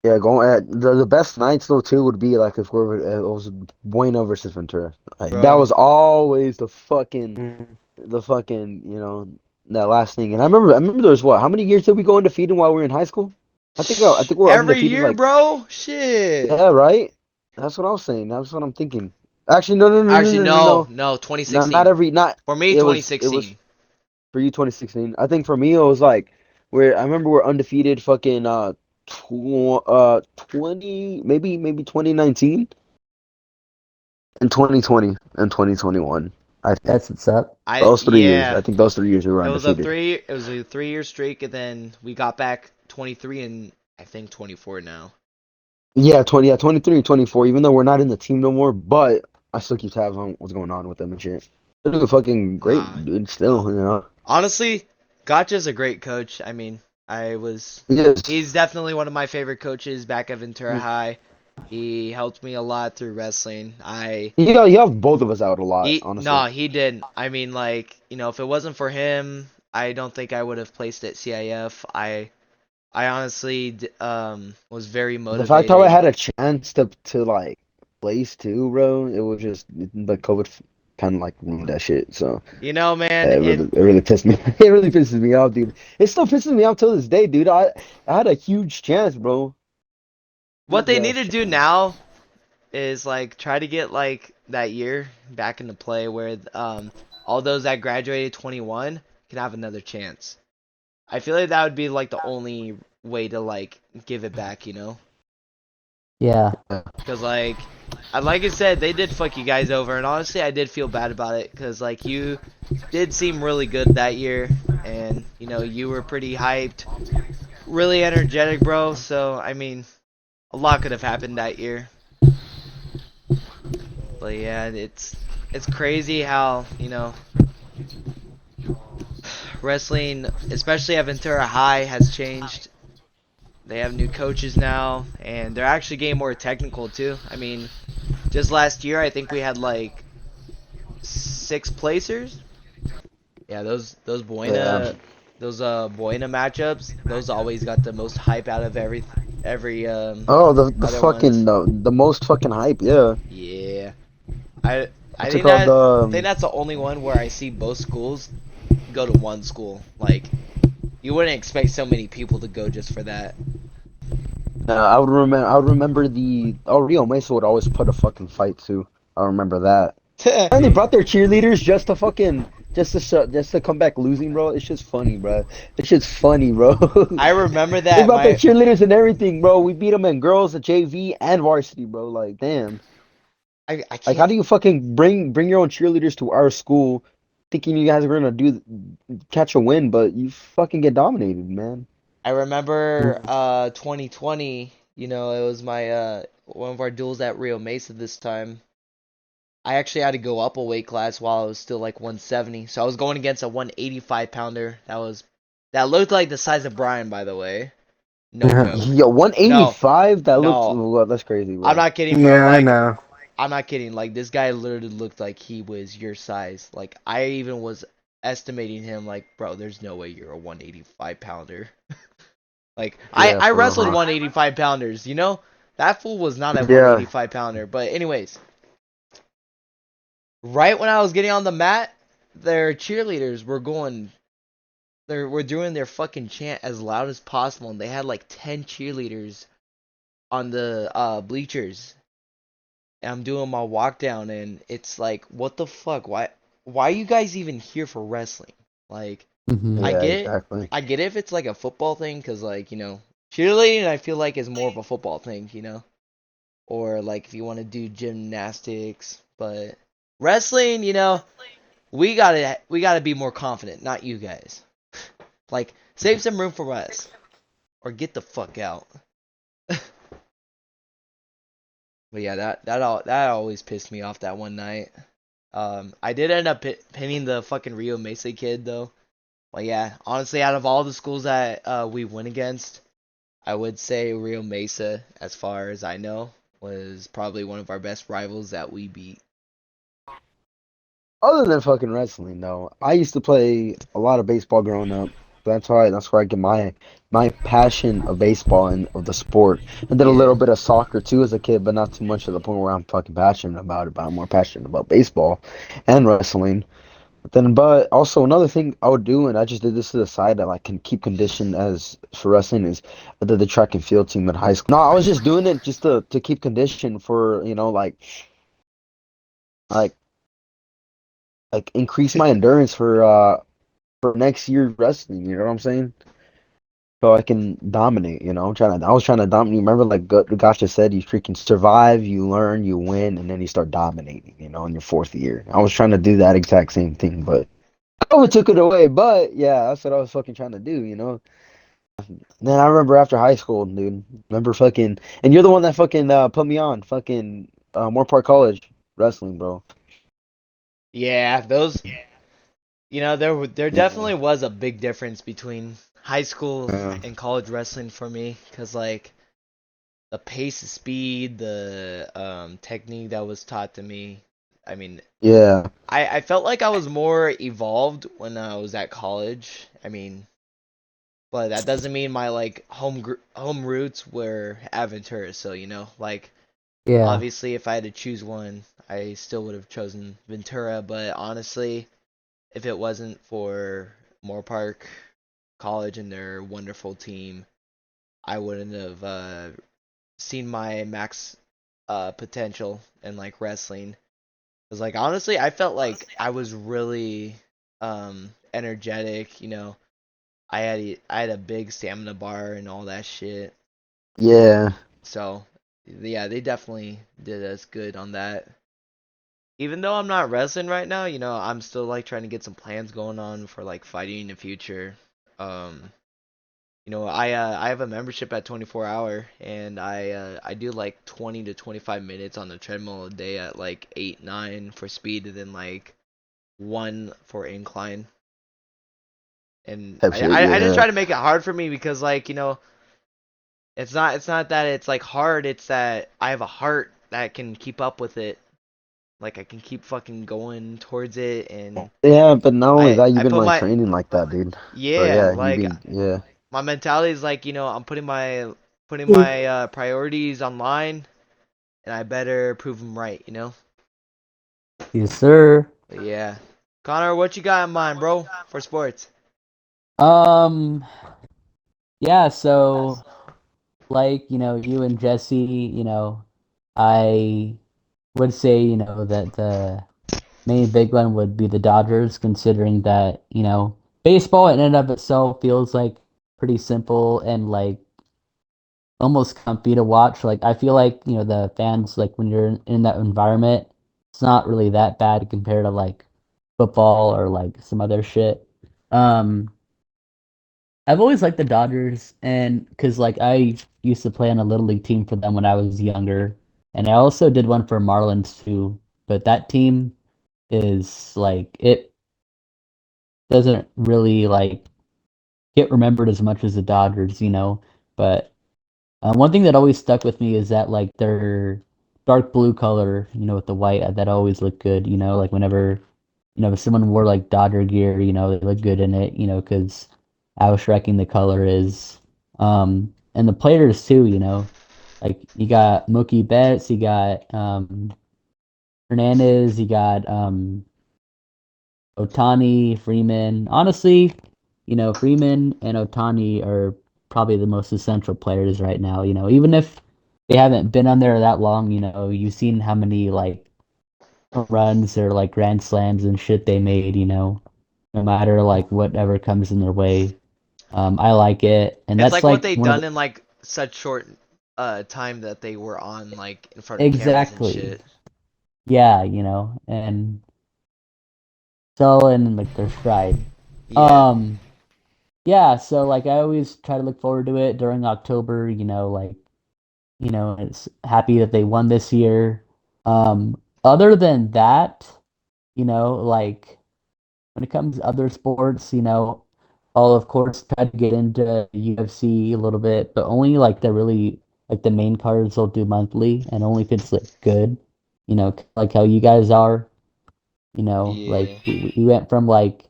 Yeah, going at the best nights though too would be like if we're it was Bueno versus Ventura. Like that Bro, was always the fucking that last thing. And I remember there was what? How many years did we go undefeated while we were in high school? I think we were every undefeated year, like bro. Shit. yeah, right? That's what I was saying. That's what I'm thinking. Actually, no, no, no, no, Actually, no, no, no, no. no. Not 2016. every not. For me, It was 2016. for you 2016. I think for me it was like where I remember we're undefeated fucking 20 maybe 2019 and 2020 and 2021. I think That's what's up. those 3 years. Yeah. I think those 3 years we were undefeated. It was a 3 year streak, and then we got back 23 and I think 24 now. Yeah, 23 and 24. Even though we're not in the team no more, but I still keep tabs on what's going on with them and shit. They're doing fucking Nah, great, dude. Still, you know. honestly, Gotcha's a great coach. I mean, I was Yes. he's definitely one of my favorite coaches back at Ventura High. He helped me a lot through wrestling. You helped both of us out a lot, honestly. He didn't. I mean, like, if it wasn't for him, I don't think I would have placed at CIF. I honestly was very The fact how I motivated. had a chance to like place too, bro, it was just the COVID kind of like ruined that shit. So Man, it really pissed me. It really pisses me off, dude. It still pisses me off till this day, dude. I had a huge chance, bro. what Huge they need ass to do chance. now is like try to get like that year back into play where all those that graduated 21 can have another chance. I feel like that would be like the only way to like give it back. Yeah. Because like I said, they did fuck you guys over, and honestly, I did feel bad about it because like you did seem really good that year, and you were pretty hyped, really energetic, bro. So I mean, a lot could have happened that year. But yeah, it's crazy how wrestling, especially at Ventura High, has changed. They have new coaches now, and they're actually getting more technical too. I mean, just last year, I think we had like 6 placers. Yeah, those Yeah. Buena matchups, those always got the most hype out of every Oh, the other fucking ones. the most fucking hype. Yeah. Yeah, I I What's it think called? that I think that's the only one where I see both schools go to one school. Like you wouldn't expect so many people to go just for that. I would remember. I would remember the. Oh, Rio Mesa would always put a fucking fight too. I remember that. And they brought their cheerleaders just to fucking just to come back losing, bro. It's just funny, bro. It's just funny, bro. I remember They that brought their my cheerleaders and everything, bro. We beat them in girls, JV, and varsity, bro. Like, damn. I Like, how can't do you fucking bring your own cheerleaders to our school, thinking you guys are gonna catch a win, but you fucking get dominated, man. I remember Mhm. 2020, it was my one of our duels at Rio Mesa this time. I actually had to go up a weight class while I was still like 170. So I was going against a 185 pounder that looked like the size of Brian, by the way. No joke. Yo, No, 185. That looks. no. Well, that's crazy, I'm bro. not kidding, bro. Yeah, I Like know. I'm not kidding. Like this guy literally looked like he was your size. Like I even was estimating him like, bro, there's no way you're a 185 pounder. Like Yeah, I for real, wrestled huh? 185 pounders, you know? That fool was not a Yeah. 185 pounder. But anyways, right when I was getting on the mat, their cheerleaders were doing their fucking chant as loud as possible, and they had like 10 cheerleaders on the bleachers. And I'm doing my walk down, and it's like, what the fuck? Why are you guys even here for wrestling? Like, I Yeah, get it. exactly. I get it if it's like a football thing, cause like cheerleading I feel like is more of a football thing. Or like if you want to do gymnastics, but wrestling, we gotta be more confident, not you guys. Like save some room for us, or get the fuck out. But yeah, that always pissed me off that one night. I did end up pinning the fucking Rio Mesa kid though. But yeah, honestly, out of all the schools that we went against, I would say Rio Mesa, as far as I know, was probably one of our best rivals that we beat. Other than fucking wrestling, though, I used to play a lot of baseball growing up. That's where I get my passion of baseball and of the sport. I did a Yeah. little bit of soccer too as a kid, but not too much to the point where I'm fucking passionate about it. But I'm more passionate about baseball and wrestling. But also another thing I would do, and I just did this to the side that I can keep condition as for wrestling is I did the track and field team at high school. No, I was just doing it just to keep condition for like increase my endurance for next year's wrestling. You know what I'm saying? So I can dominate. I was trying to dominate. Remember, like Gosh just said, you freaking survive, you learn, you win, and then you start dominating. In your fourth year. I was trying to do that exact same thing, but COVID took it away. But yeah, that's what I was fucking trying to do. Then I remember after high school, dude. Remember fucking, and you're the one that fucking put me on fucking Moore Park College wrestling, bro. Yeah, those, there Yeah. definitely was a big difference between high school Yeah. and college wrestling for me, cause like the pace, the speed, the technique that was taught to me. I mean, Yeah. I felt like I was more evolved when I was at college. I mean, but that doesn't mean my like home roots were at Ventura. So like Yeah. obviously if I had to choose one, I still would have chosen Ventura. But honestly, if it wasn't for Moore Park College and their wonderful team, I wouldn't have seen my max potential in like wrestling. Cause like honestly, I felt like I was really energetic. I had a big stamina bar and all that shit. Yeah. So yeah, they definitely did us good on that. Even though I'm not wrestling right now, I'm still like trying to get some plans going on for like fighting in the future. Um, I have a membership at 24 Hour, and I do like 20 to 25 minutes on the treadmill a day at like 8 9 for speed, and then like 1 for incline. And Type I, shit. I, I just Yeah. try to make it hard for me because like it's not that it's like hard, it's that I have a heart that can keep up with it. Like I can keep fucking going towards it, and Yeah, but not only I that, you've I been put like my training like that, dude. So yeah, yeah, like yeah. my mentality is like, I'm putting my priorities online, and I better prove them right. Yes, sir. But yeah. Connor, what you got in mind, bro, for sports? Um, yeah, so like, you and Jesse, I would say, that the main big one would be the Dodgers, considering that, baseball in and of itself feels like pretty simple and like almost comfy to watch. Like I feel like, the fans like when you're in that environment, it's not really that bad compared to like football or like some other shit. Um, I've always liked the Dodgers and because like I used to play on a little league team for them when I was younger, and I also did one for Marlins too. But that team is like it doesn't really like get remembered as much as the Dodgers. But one thing that always stuck with me is that like their dark blue color, with the white, that always looked good. Like whenever if someone wore like Dodger gear, they look good in it. Because how striking the color is. And the players too. Like you got Mookie Betts, you got Hernandez, you got Otani, Freeman. Honestly, Freeman and Otani are probably the most essential players right now. Even if they haven't been on there that long, you've seen how many like home runs or like grand slams and shit they made, no matter like whatever comes in their way. I like it. And It's that's like what like they one of done the in like such short time that they were on like in front of cameras and exactly. shit. Yeah, and so in like their stride. Yeah. Um yeah, so like I always try to look forward to it during October, like it's happy that they won this year. Other than that, like when it comes to other sports, I'll of course try to get into UFC a little bit, but only like the really like the main cards will do monthly and only if it's like good, like how you guys are, like Yeah. we went from like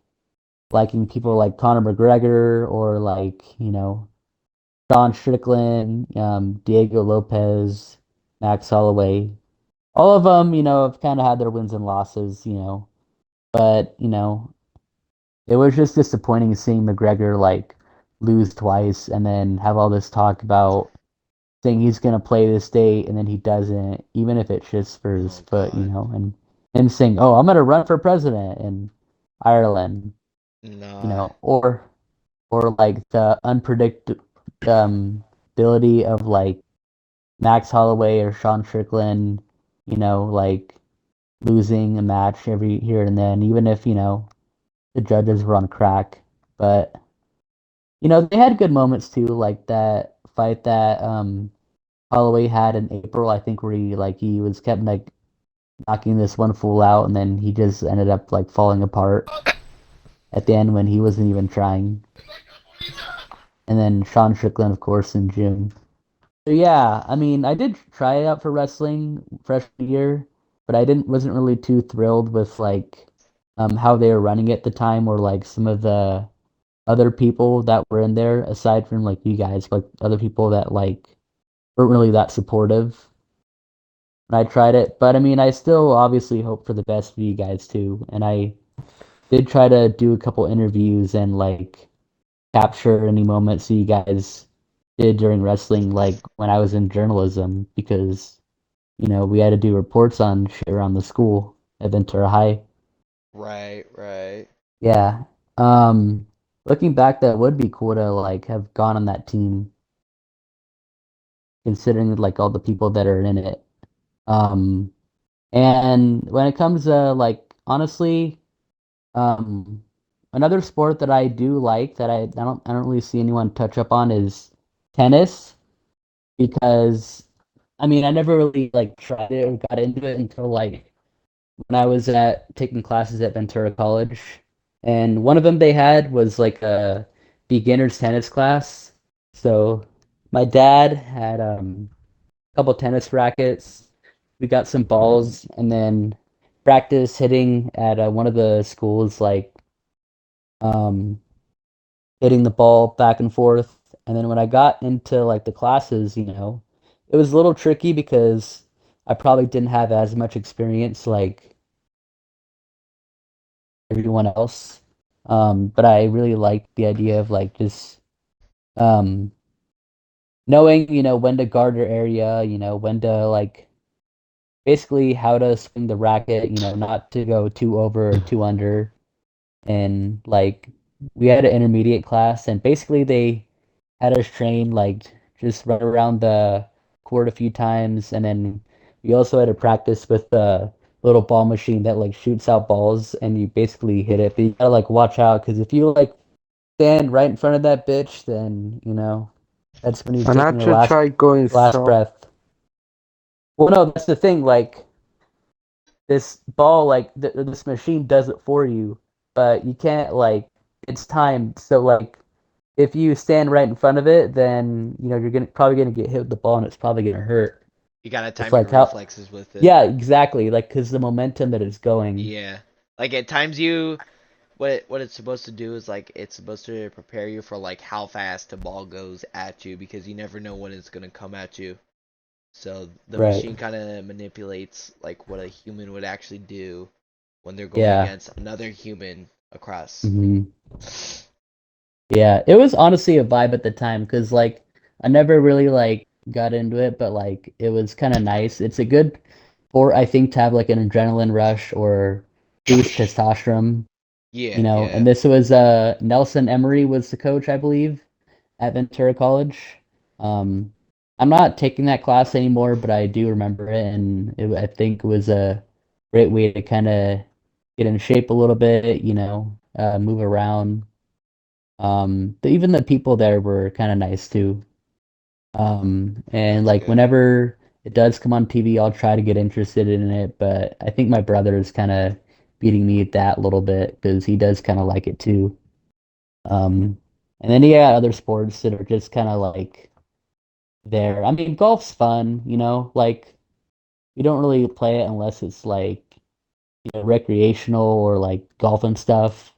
liking people like Conor McGregor or like, Sean Strickland, Diego Lopez, Max Holloway. All of them, have kind of had their wins and losses, but, it was just disappointing seeing McGregor like lose twice and then have all this talk about saying he's gonna play this date and then he doesn't, even if it's just for his Oh foot, God. and him saying, "Oh, I'm gonna run for president in Ireland," Nah. or like the unpredictability ability of like Max Holloway or Sean Strickland, like losing a match every here and then, even if, the judges were on crack. But, they had good moments too, like that fight that Holloway had in April, I think, where he was kept like knocking this one fool out and then he just ended up like falling apart at the end when he wasn't even trying. And then Sean Strickland, of course, in June. So yeah, I mean, I did try out for wrestling freshman year, but I didn't wasn't really too thrilled with like how they were running it at the time, or like some of the other people that were in there aside from like you guys, like other people that like weren't really that supportive when I tried it. But I mean, I still obviously hope for the best for you guys too. And I did try to do a couple interviews and like capture any moments you guys did during wrestling, like when I was in journalism, because we had to do reports on shit around the school at Ventura High. Right, right. Yeah. Um, Looking back, that would be cool to like have gone on that team, considering like all the people that are in it. Um, and when it comes to like honestly, um, another sport that I do like that I don't really see anyone touch up on is tennis, because I mean I never really like tried it or got into it until like when I was at taking classes at Ventura College, and one of them they had was like a beginner's tennis class. So my dad had a couple tennis rackets. We got some balls, and then practice hitting at one of the schools, like um, hitting the ball back and forth. And then when I got into like the classes, it was a little tricky because I probably didn't have as much experience like everyone else. But I really liked the idea of like just um, knowing, when to guard your area, when to like basically how to swing the racket, not to go too over or too under. And like we had an intermediate class, and basically they had us train like just run around the court a few times, and then we also had to practice with the little ball machine that like shoots out balls, and you basically hit it. But you gotta like watch out, because if you like stand right in front of that bitch, then that's when you're Why taking not your you last try going last slow? breath. Well, no, that's the thing. Like this ball, like this machine does it for you, but you can't like it's timed. So like if you stand right in front of it, then you're gonna probably gonna get hit with the ball, and it's probably gonna hurt. You gotta It's time your like how, reflexes with it. yeah, exactly. Like because the momentum that it's going. Yeah. Like at times you what it's supposed to do is like it's supposed to prepare you for like how fast the ball goes at you because you never know when it's gonna come at you. So the Right. machine kind of manipulates like what a human would actually do when they're going Yeah. against another human across. hmm Yeah. It was honestly a vibe at the time, because like I never really like got into it, but like it was kind of nice. It's a good sport, I think, to have like an adrenaline rush or boost testosterone. Yeah, yeah. And this was Nelson Emery was the coach, I believe, at Ventura College. Um, I'm not taking that class anymore, but I do remember it, and I think it was a great way to kind of get in shape a little bit, move around. Even the people there were kind of nice too. And That's like good. whenever it does come on TV, I'll try to get interested in it, but I think my brother is kind of beating me at that a little bit because he does kind of like it too. Um, and then you got other sports that are just kind of like there. I mean, golf's fun, like you don't really play it unless it's like, recreational or like golf and stuff,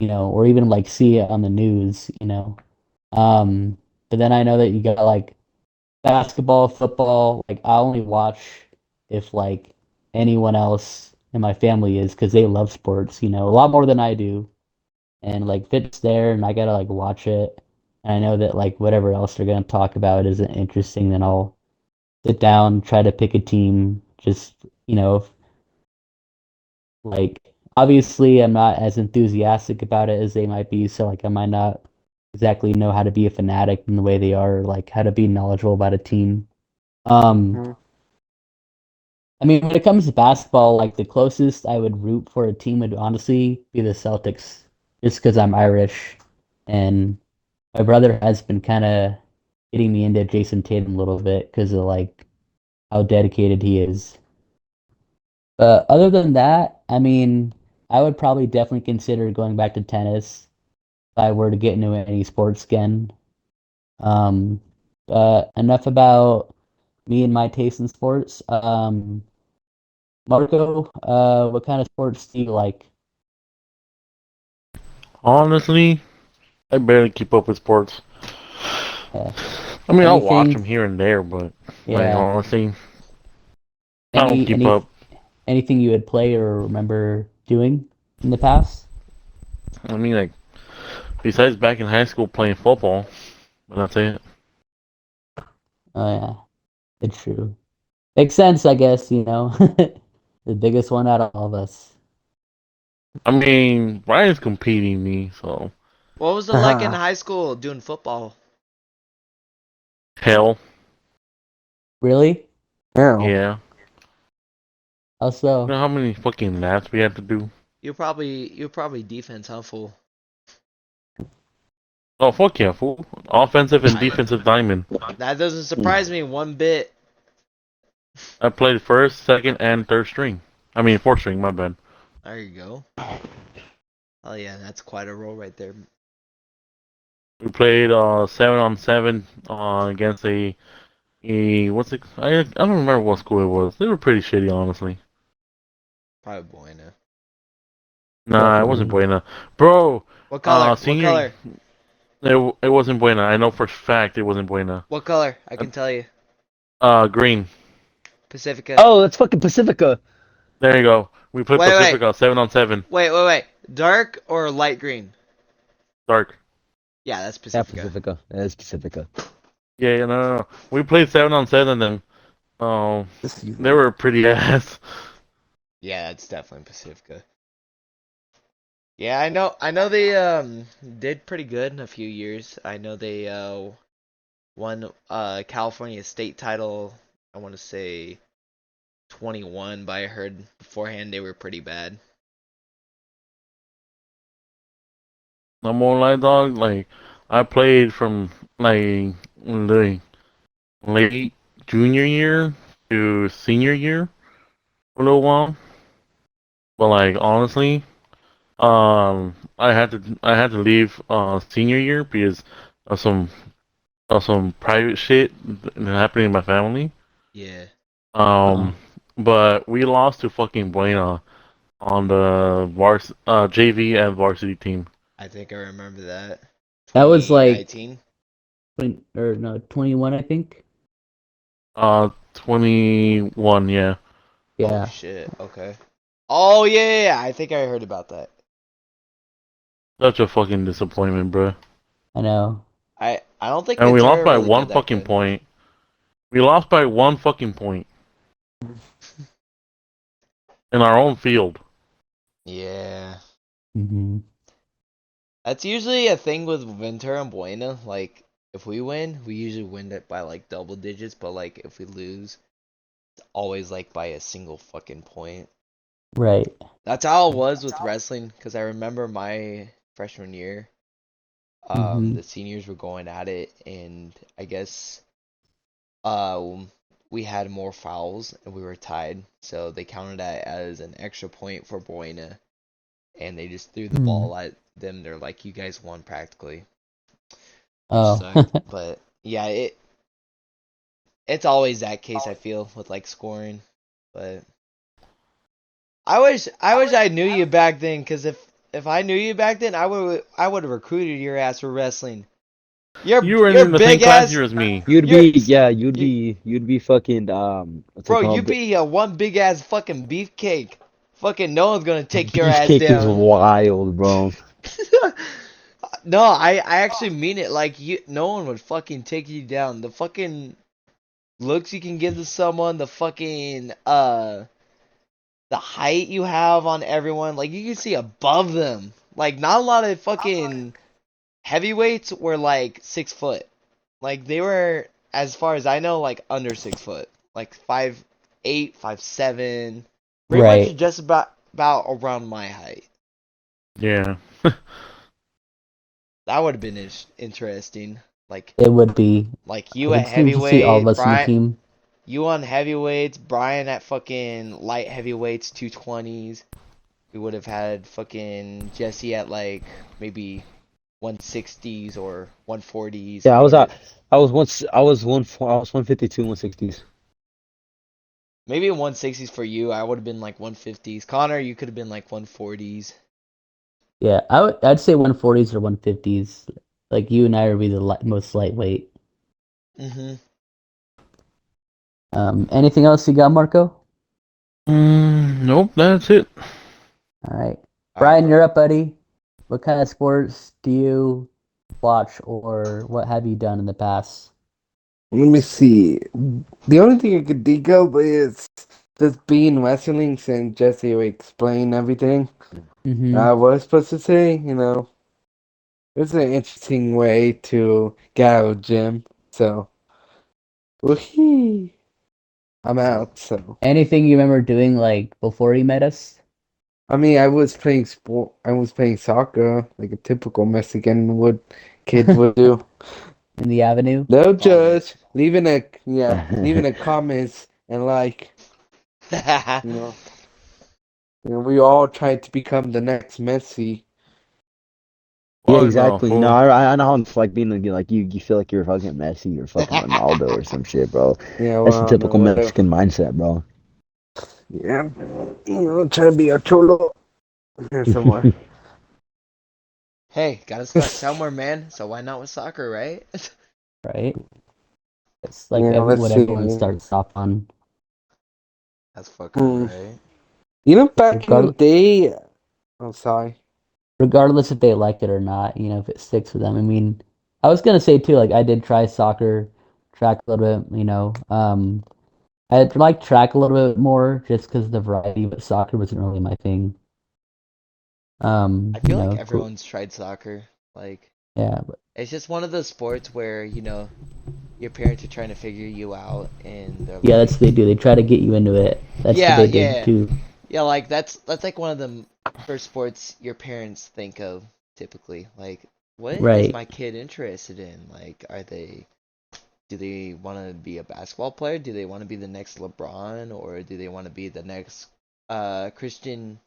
or even like see it on the news. Um, but then I know that you got like basketball, football, like I only watch if like anyone else in my family is, because they love sports, a lot more than I do. And like if it's there and I gotta like watch it, and I know that like whatever else they're gonna talk about isn't interesting, then I'll sit down, try to pick a team. Just, like obviously I'm not as enthusiastic about it as they might be, so like I might not exactly know how to be a fanatic in the way they are, or like how to be knowledgeable about a team. Um, Mhm. I mean, when it comes to basketball, like the closest I would root for a team would honestly be the Celtics, just because I'm Irish, and my brother has been kind of getting me into Jason Tatum a little bit because of like how dedicated he is. But other than that, I mean, I would probably definitely consider going back to tennis if I were to get into any sports again. Um, Enough about me and my taste in sports. Marco, what kind of sports do you like? Honestly, I barely keep up with sports. Yeah. I mean, I'll watch Anything? them here and there, but like Yeah. honestly, I don't keep Any up. anything you would play or remember doing in the past? I mean, like besides back in high school playing football, but that's it. Oh yeah, it's true. Makes sense, I guess, The biggest one out of all of us. I mean, Ryan's competing me, so What was it like in high school doing football? hell, Really? Hell. yeah. How You so? know how many fucking laps we had to do? You probably defense, huh, fool? Oh fuck yeah, fool! Offensive and defensive lineman. That doesn't surprise me one bit. I played first, second, and third string. I mean, fourth string. My bad. There you go. Oh yeah, that's quite a role right there. We played 7-on-7 against a what's it? I don't remember what school it was. They were pretty shitty, honestly. Probably Buena. Nah, it wasn't Buena, bro. What color? What Senior, color? it wasn't Buena. I know for a fact it wasn't Buena. What color? I can tell you. Green. Pacifica. Oh, that's fucking Pacifica. There you go. We played Wait, wait. Pacifica 7-on-7. Wait. Dark or light green? Dark. Yeah, that's Yeah, Pacifica. Pacifica. That is Pacifica. Yeah, no. We played 7-on-7 and they were pretty ass. Yeah, that's definitely Pacifica. Yeah, I know they did pretty good in a few years. I know they won California state title. I want to say 21, but I heard beforehand they were pretty bad. I'm more like dog. Like I played from like the late junior year to senior year for a little while. But like honestly, I had to leave senior year because of some private shit happening in my family. Yeah. But we lost to fucking Buena on the JV and varsity team. I think I remember that. That was like 2019. 20, or no, 21, I think. 21, yeah. Oh Yeah, shit. Okay. Oh yeah. I think I heard about that. Such a fucking disappointment, bro. I know. I don't think And we lost Ventura by really one did that fucking good. point. We lost by one fucking point in our own field. Yeah. Hmm. That's usually a thing with Ventura and Buena. Like, if we win, we usually win it by like double digits, but like if we lose, it's always like by a single fucking point. Right. That's how it was with wrestling, because I remember my freshman year, Hmm. the seniors were going at it, and I guess we had more fouls and we were tied, so they counted that as an extra point for Buena, and they just threw the ball at them. They're like, "You guys won practically," which Oh. sucked. But yeah, it's always that case, I feel, with like scoring. But I wish I knew you back then, because if I knew you back then, I would have recruited your ass for wrestling. You were Your in the same big class ass, year as me. You'd you're, be, yeah, you, you'd be fucking, what's it bro, you called? be a one big ass fucking beefcake. Fucking no one's gonna take your ass Beefcake is down. wild, bro. No, I actually mean it. Like, no one would fucking take you down. The fucking looks you can give to someone, the height you have on everyone, like you can see above them. Like, not a lot of fucking heavyweights were like 6 foot. Like, they were, as far as I know, like under 6 foot, like 5'8", 5'7", pretty much Right. just about around my height. Yeah. That would have been interesting. Like, It would be. you at It's cool to see all of heavyweight, us in the Brian. team. You on heavyweights, Brian at fucking light heavyweights, 220s. We would have had fucking Jesse at like maybe 160s or 140s. Yeah, I was 152, 160s. Maybe 160s for you. I would have been like 150s. Connor, you could have been like 140s. Yeah, I'd say 140s or 150s. Like you and I would be the most lightweight. Mm-hmm. Anything else you got, Marco? Nope, that's it. All right. All right. Brian, you're up, buddy. What kind of sports do you watch or what have you done in the past? Let me see. The only thing I could think of is just being wrestling since Jesse explained everything Mm-hmm. I was supposed to say, It's an interesting way to get out of the gym. So, woohoo! I'm out, so. Anything you remember doing like before you met us I mean, I was playing soccer like a typical Mexican kid would do. in the avenue? No Love it. judge. Leaving a comments and you know, we all tried to become the next Messi. Yeah, Fuck no, exactly. No, fool. I know how it's like being like you feel like you're fucking Messi or fucking Ronaldo or some shit, bro. Yeah, That's the well, no, typical whatever. Mexican mindset, bro. Yeah, try to be a cholo. Here's some more. Hey, gotta start somewhere, man. So why not with soccer, right? Right? It's like Yeah, let's what see. everyone starts off on. That's fucking Hmm. right. Back in the Regard day. I'm sorry. regardless if they like it or not, if it sticks with them. I mean, I was gonna say too, like I did try soccer, track a little bit. I like track a little bit more just because of the variety, but soccer wasn't really my thing. I feel like Cool. everyone's tried soccer. Like, Yeah, it's just one of those sports where, your parents are trying to figure you out and they're yeah, that's like, what they do. They try to get you into it. That's what yeah, they did yeah. too. Yeah, like that's like one of the first sports your parents think of typically. Like, what is Right. my kid interested in? Like, do they want to be a basketball player? Do they want to be the next LeBron or do they want to be the next Christian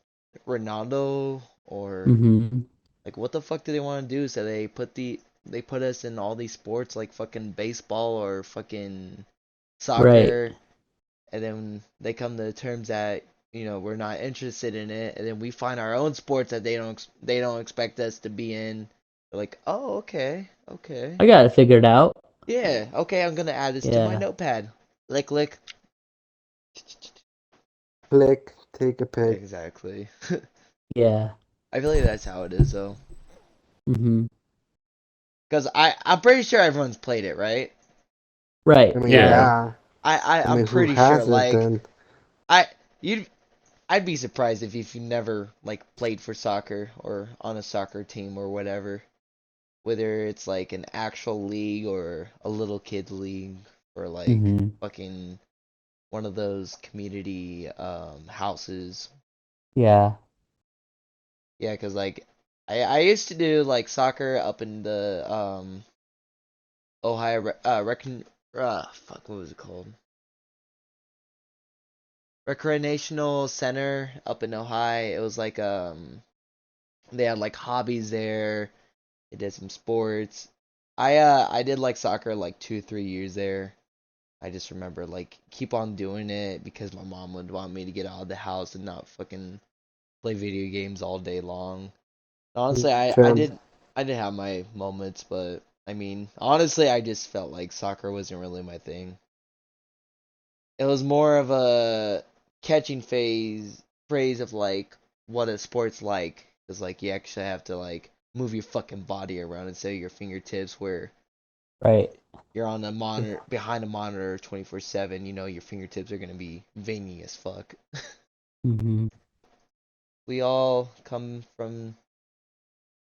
Ronaldo or Mm-hmm. like what the fuck do they want to do? So they put us in all these sports like fucking baseball or fucking Right. soccer, and then they come to terms that we're not interested in it, and then we find our own sports that they don't expect us to be in. They're like, oh, okay, okay, I got it figured out. yeah, okay, I'm gonna add this to my Yeah. notepad. Lick, lick. Click, take a pic. Exactly. Yeah. I feel like that's how it is though, Mm-hmm. because I'm pretty sure everyone's played it, right? Right. I mean, Yeah. Yeah. yeah. I'm Who pretty sure. hasn't Like then? I you I'd be surprised if you never like played for soccer or on a soccer team or whatever. Whether it's like an actual league or a little kid league or like Mm-hmm. fucking one of those community houses. Yeah. Yeah, 'cause like I used to do like soccer up in the Ohio fuck, what was it called? Recreational center up in Ohio. It was like they had like hobbies there. They did some sports. I did like soccer like 2 3 years there. I just remember like keep on doing it because my mom would want me to get out of the house and not fucking play video games all day long. Honestly, True. I did have my moments, but I mean, honestly, I just felt like soccer wasn't really my thing. It was more of a catching phrase of like what a sport's like. Cause like you actually have to like move your fucking body around instead of your fingertips where Right. you're on a monitor behind a monitor 24/7. Your fingertips are gonna be veiny as fuck. Mm-hmm. We all come from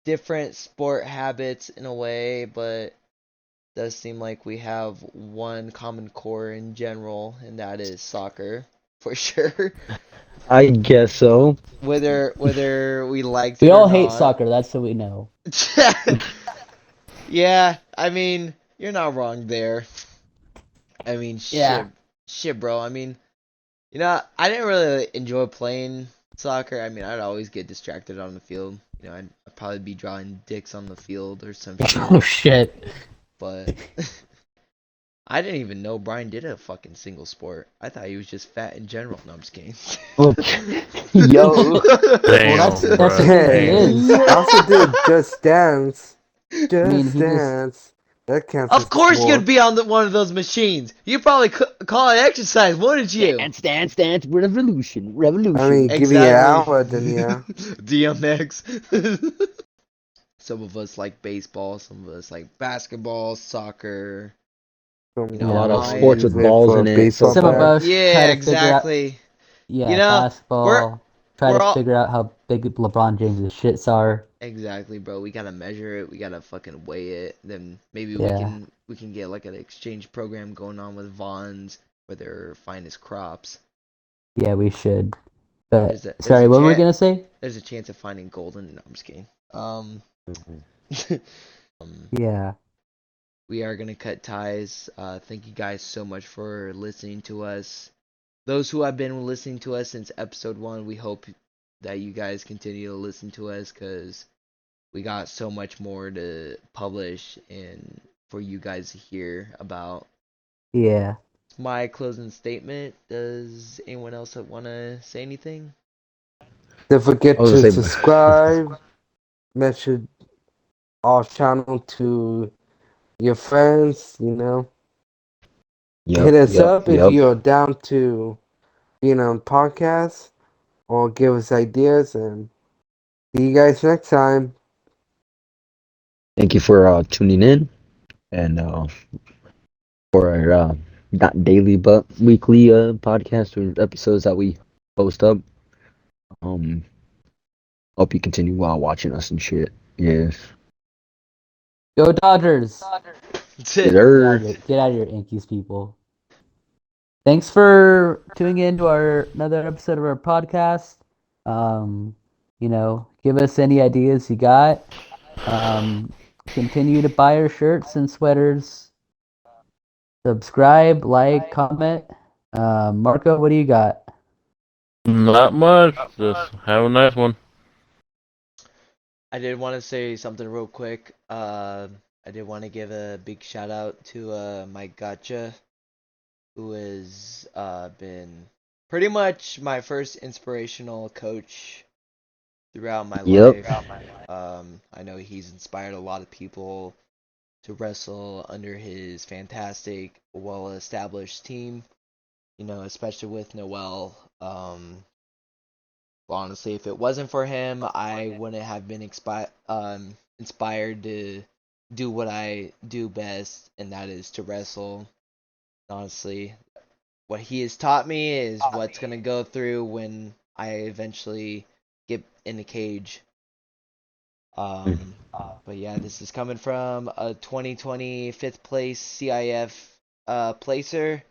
different sport habits in a way, but it does seem like we have one common core in general, and that is soccer for sure. I guess so. Whether we liked We it or all hate not. soccer, that's what we know. Yeah, I mean, you're not wrong there. I mean, Yeah. shit, bro. I mean, I didn't really enjoy playing soccer. I mean, I'd always get distracted on the field. I'd probably be drawing dicks on the field or some shit. Oh shit. But I didn't even know Brian did a fucking single sport. I thought he was just fat in general. No, I'm just kidding. Yo. Damn, that's the bruh. thing, he Hey, is. I also did Just Dance. mean, Just he just Dance. That counts as Of a course you'd sport. be on one of those machines. You probably call it exercise, wouldn't you? Dance, revolution. I mean, give me an Exactly. hour, then yeah. DMX. Some of us like baseball, some of us like basketball, soccer, Some you A know, lot of guys sports lion. with use it balls for a in it. So baseball some of far. bat. us try Yeah, to figure out, exactly. You yeah, know, we're basketball, try we're to all figure out how big LeBron James' shits are. exactly, bro. We gotta measure it. We gotta fucking weigh it. Then maybe Yeah, we can get like an exchange program going on with Vons for their finest crops. yeah, we should. But There's sorry, a what were we chance gonna say? there's a chance of finding golden. No, I'm just kidding. Um, Yeah, we are gonna cut ties. Thank you guys so much for listening to us. Those who have been listening to us since episode 1, we hope that you guys continue to listen to us because we got so much more to publish and for you guys to hear about. yeah. My closing statement. Does anyone else want to say anything? Don't I forget was to gonna say, subscribe. Mention our channel to your friends, yep, Hit us yep, up if yep. you're down to being on podcasts or give us ideas, and see you guys next time. Thank you for tuning in and for our not daily but weekly podcast or episodes that we post up. Um, hope you continue watching us and shit. Yes. Go Dodgers! That's Yes, it. sir. Get out of here, Yankees people. Thanks for tuning in to another episode of our podcast. Um, give us any ideas you got. Um, continue to buy our shirts and sweaters. Subscribe, like, comment. Marco, what do you got? Not much. Just have a nice one. I did want to say something real quick. I did want to give a big shout out to Mike Gotcha, who has been pretty much my first inspirational coach throughout my Yep. life. I know he's inspired a lot of people to wrestle under his fantastic, well-established team. You know, especially with Noel. Honestly, if it wasn't for him, I wouldn't have been inspired to do what I do best, and that is to wrestle. Honestly, what he has taught me is what's gonna go through when I eventually get in the cage. Um, but yeah, this is coming from a 2020 fifth place CIF placer,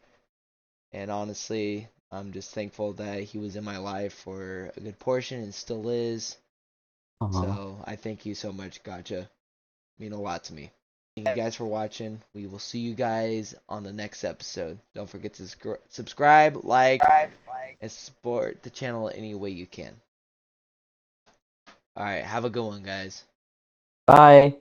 and honestly, I'm just thankful that he was in my life for a good portion and still is. So I thank you so much, Gotcha. Mean a lot to me. Thank you guys for watching. We will see you guys on the next episode. Don't forget to subscribe, like, and support the channel any way you can. Alright, have a good one, guys. Bye.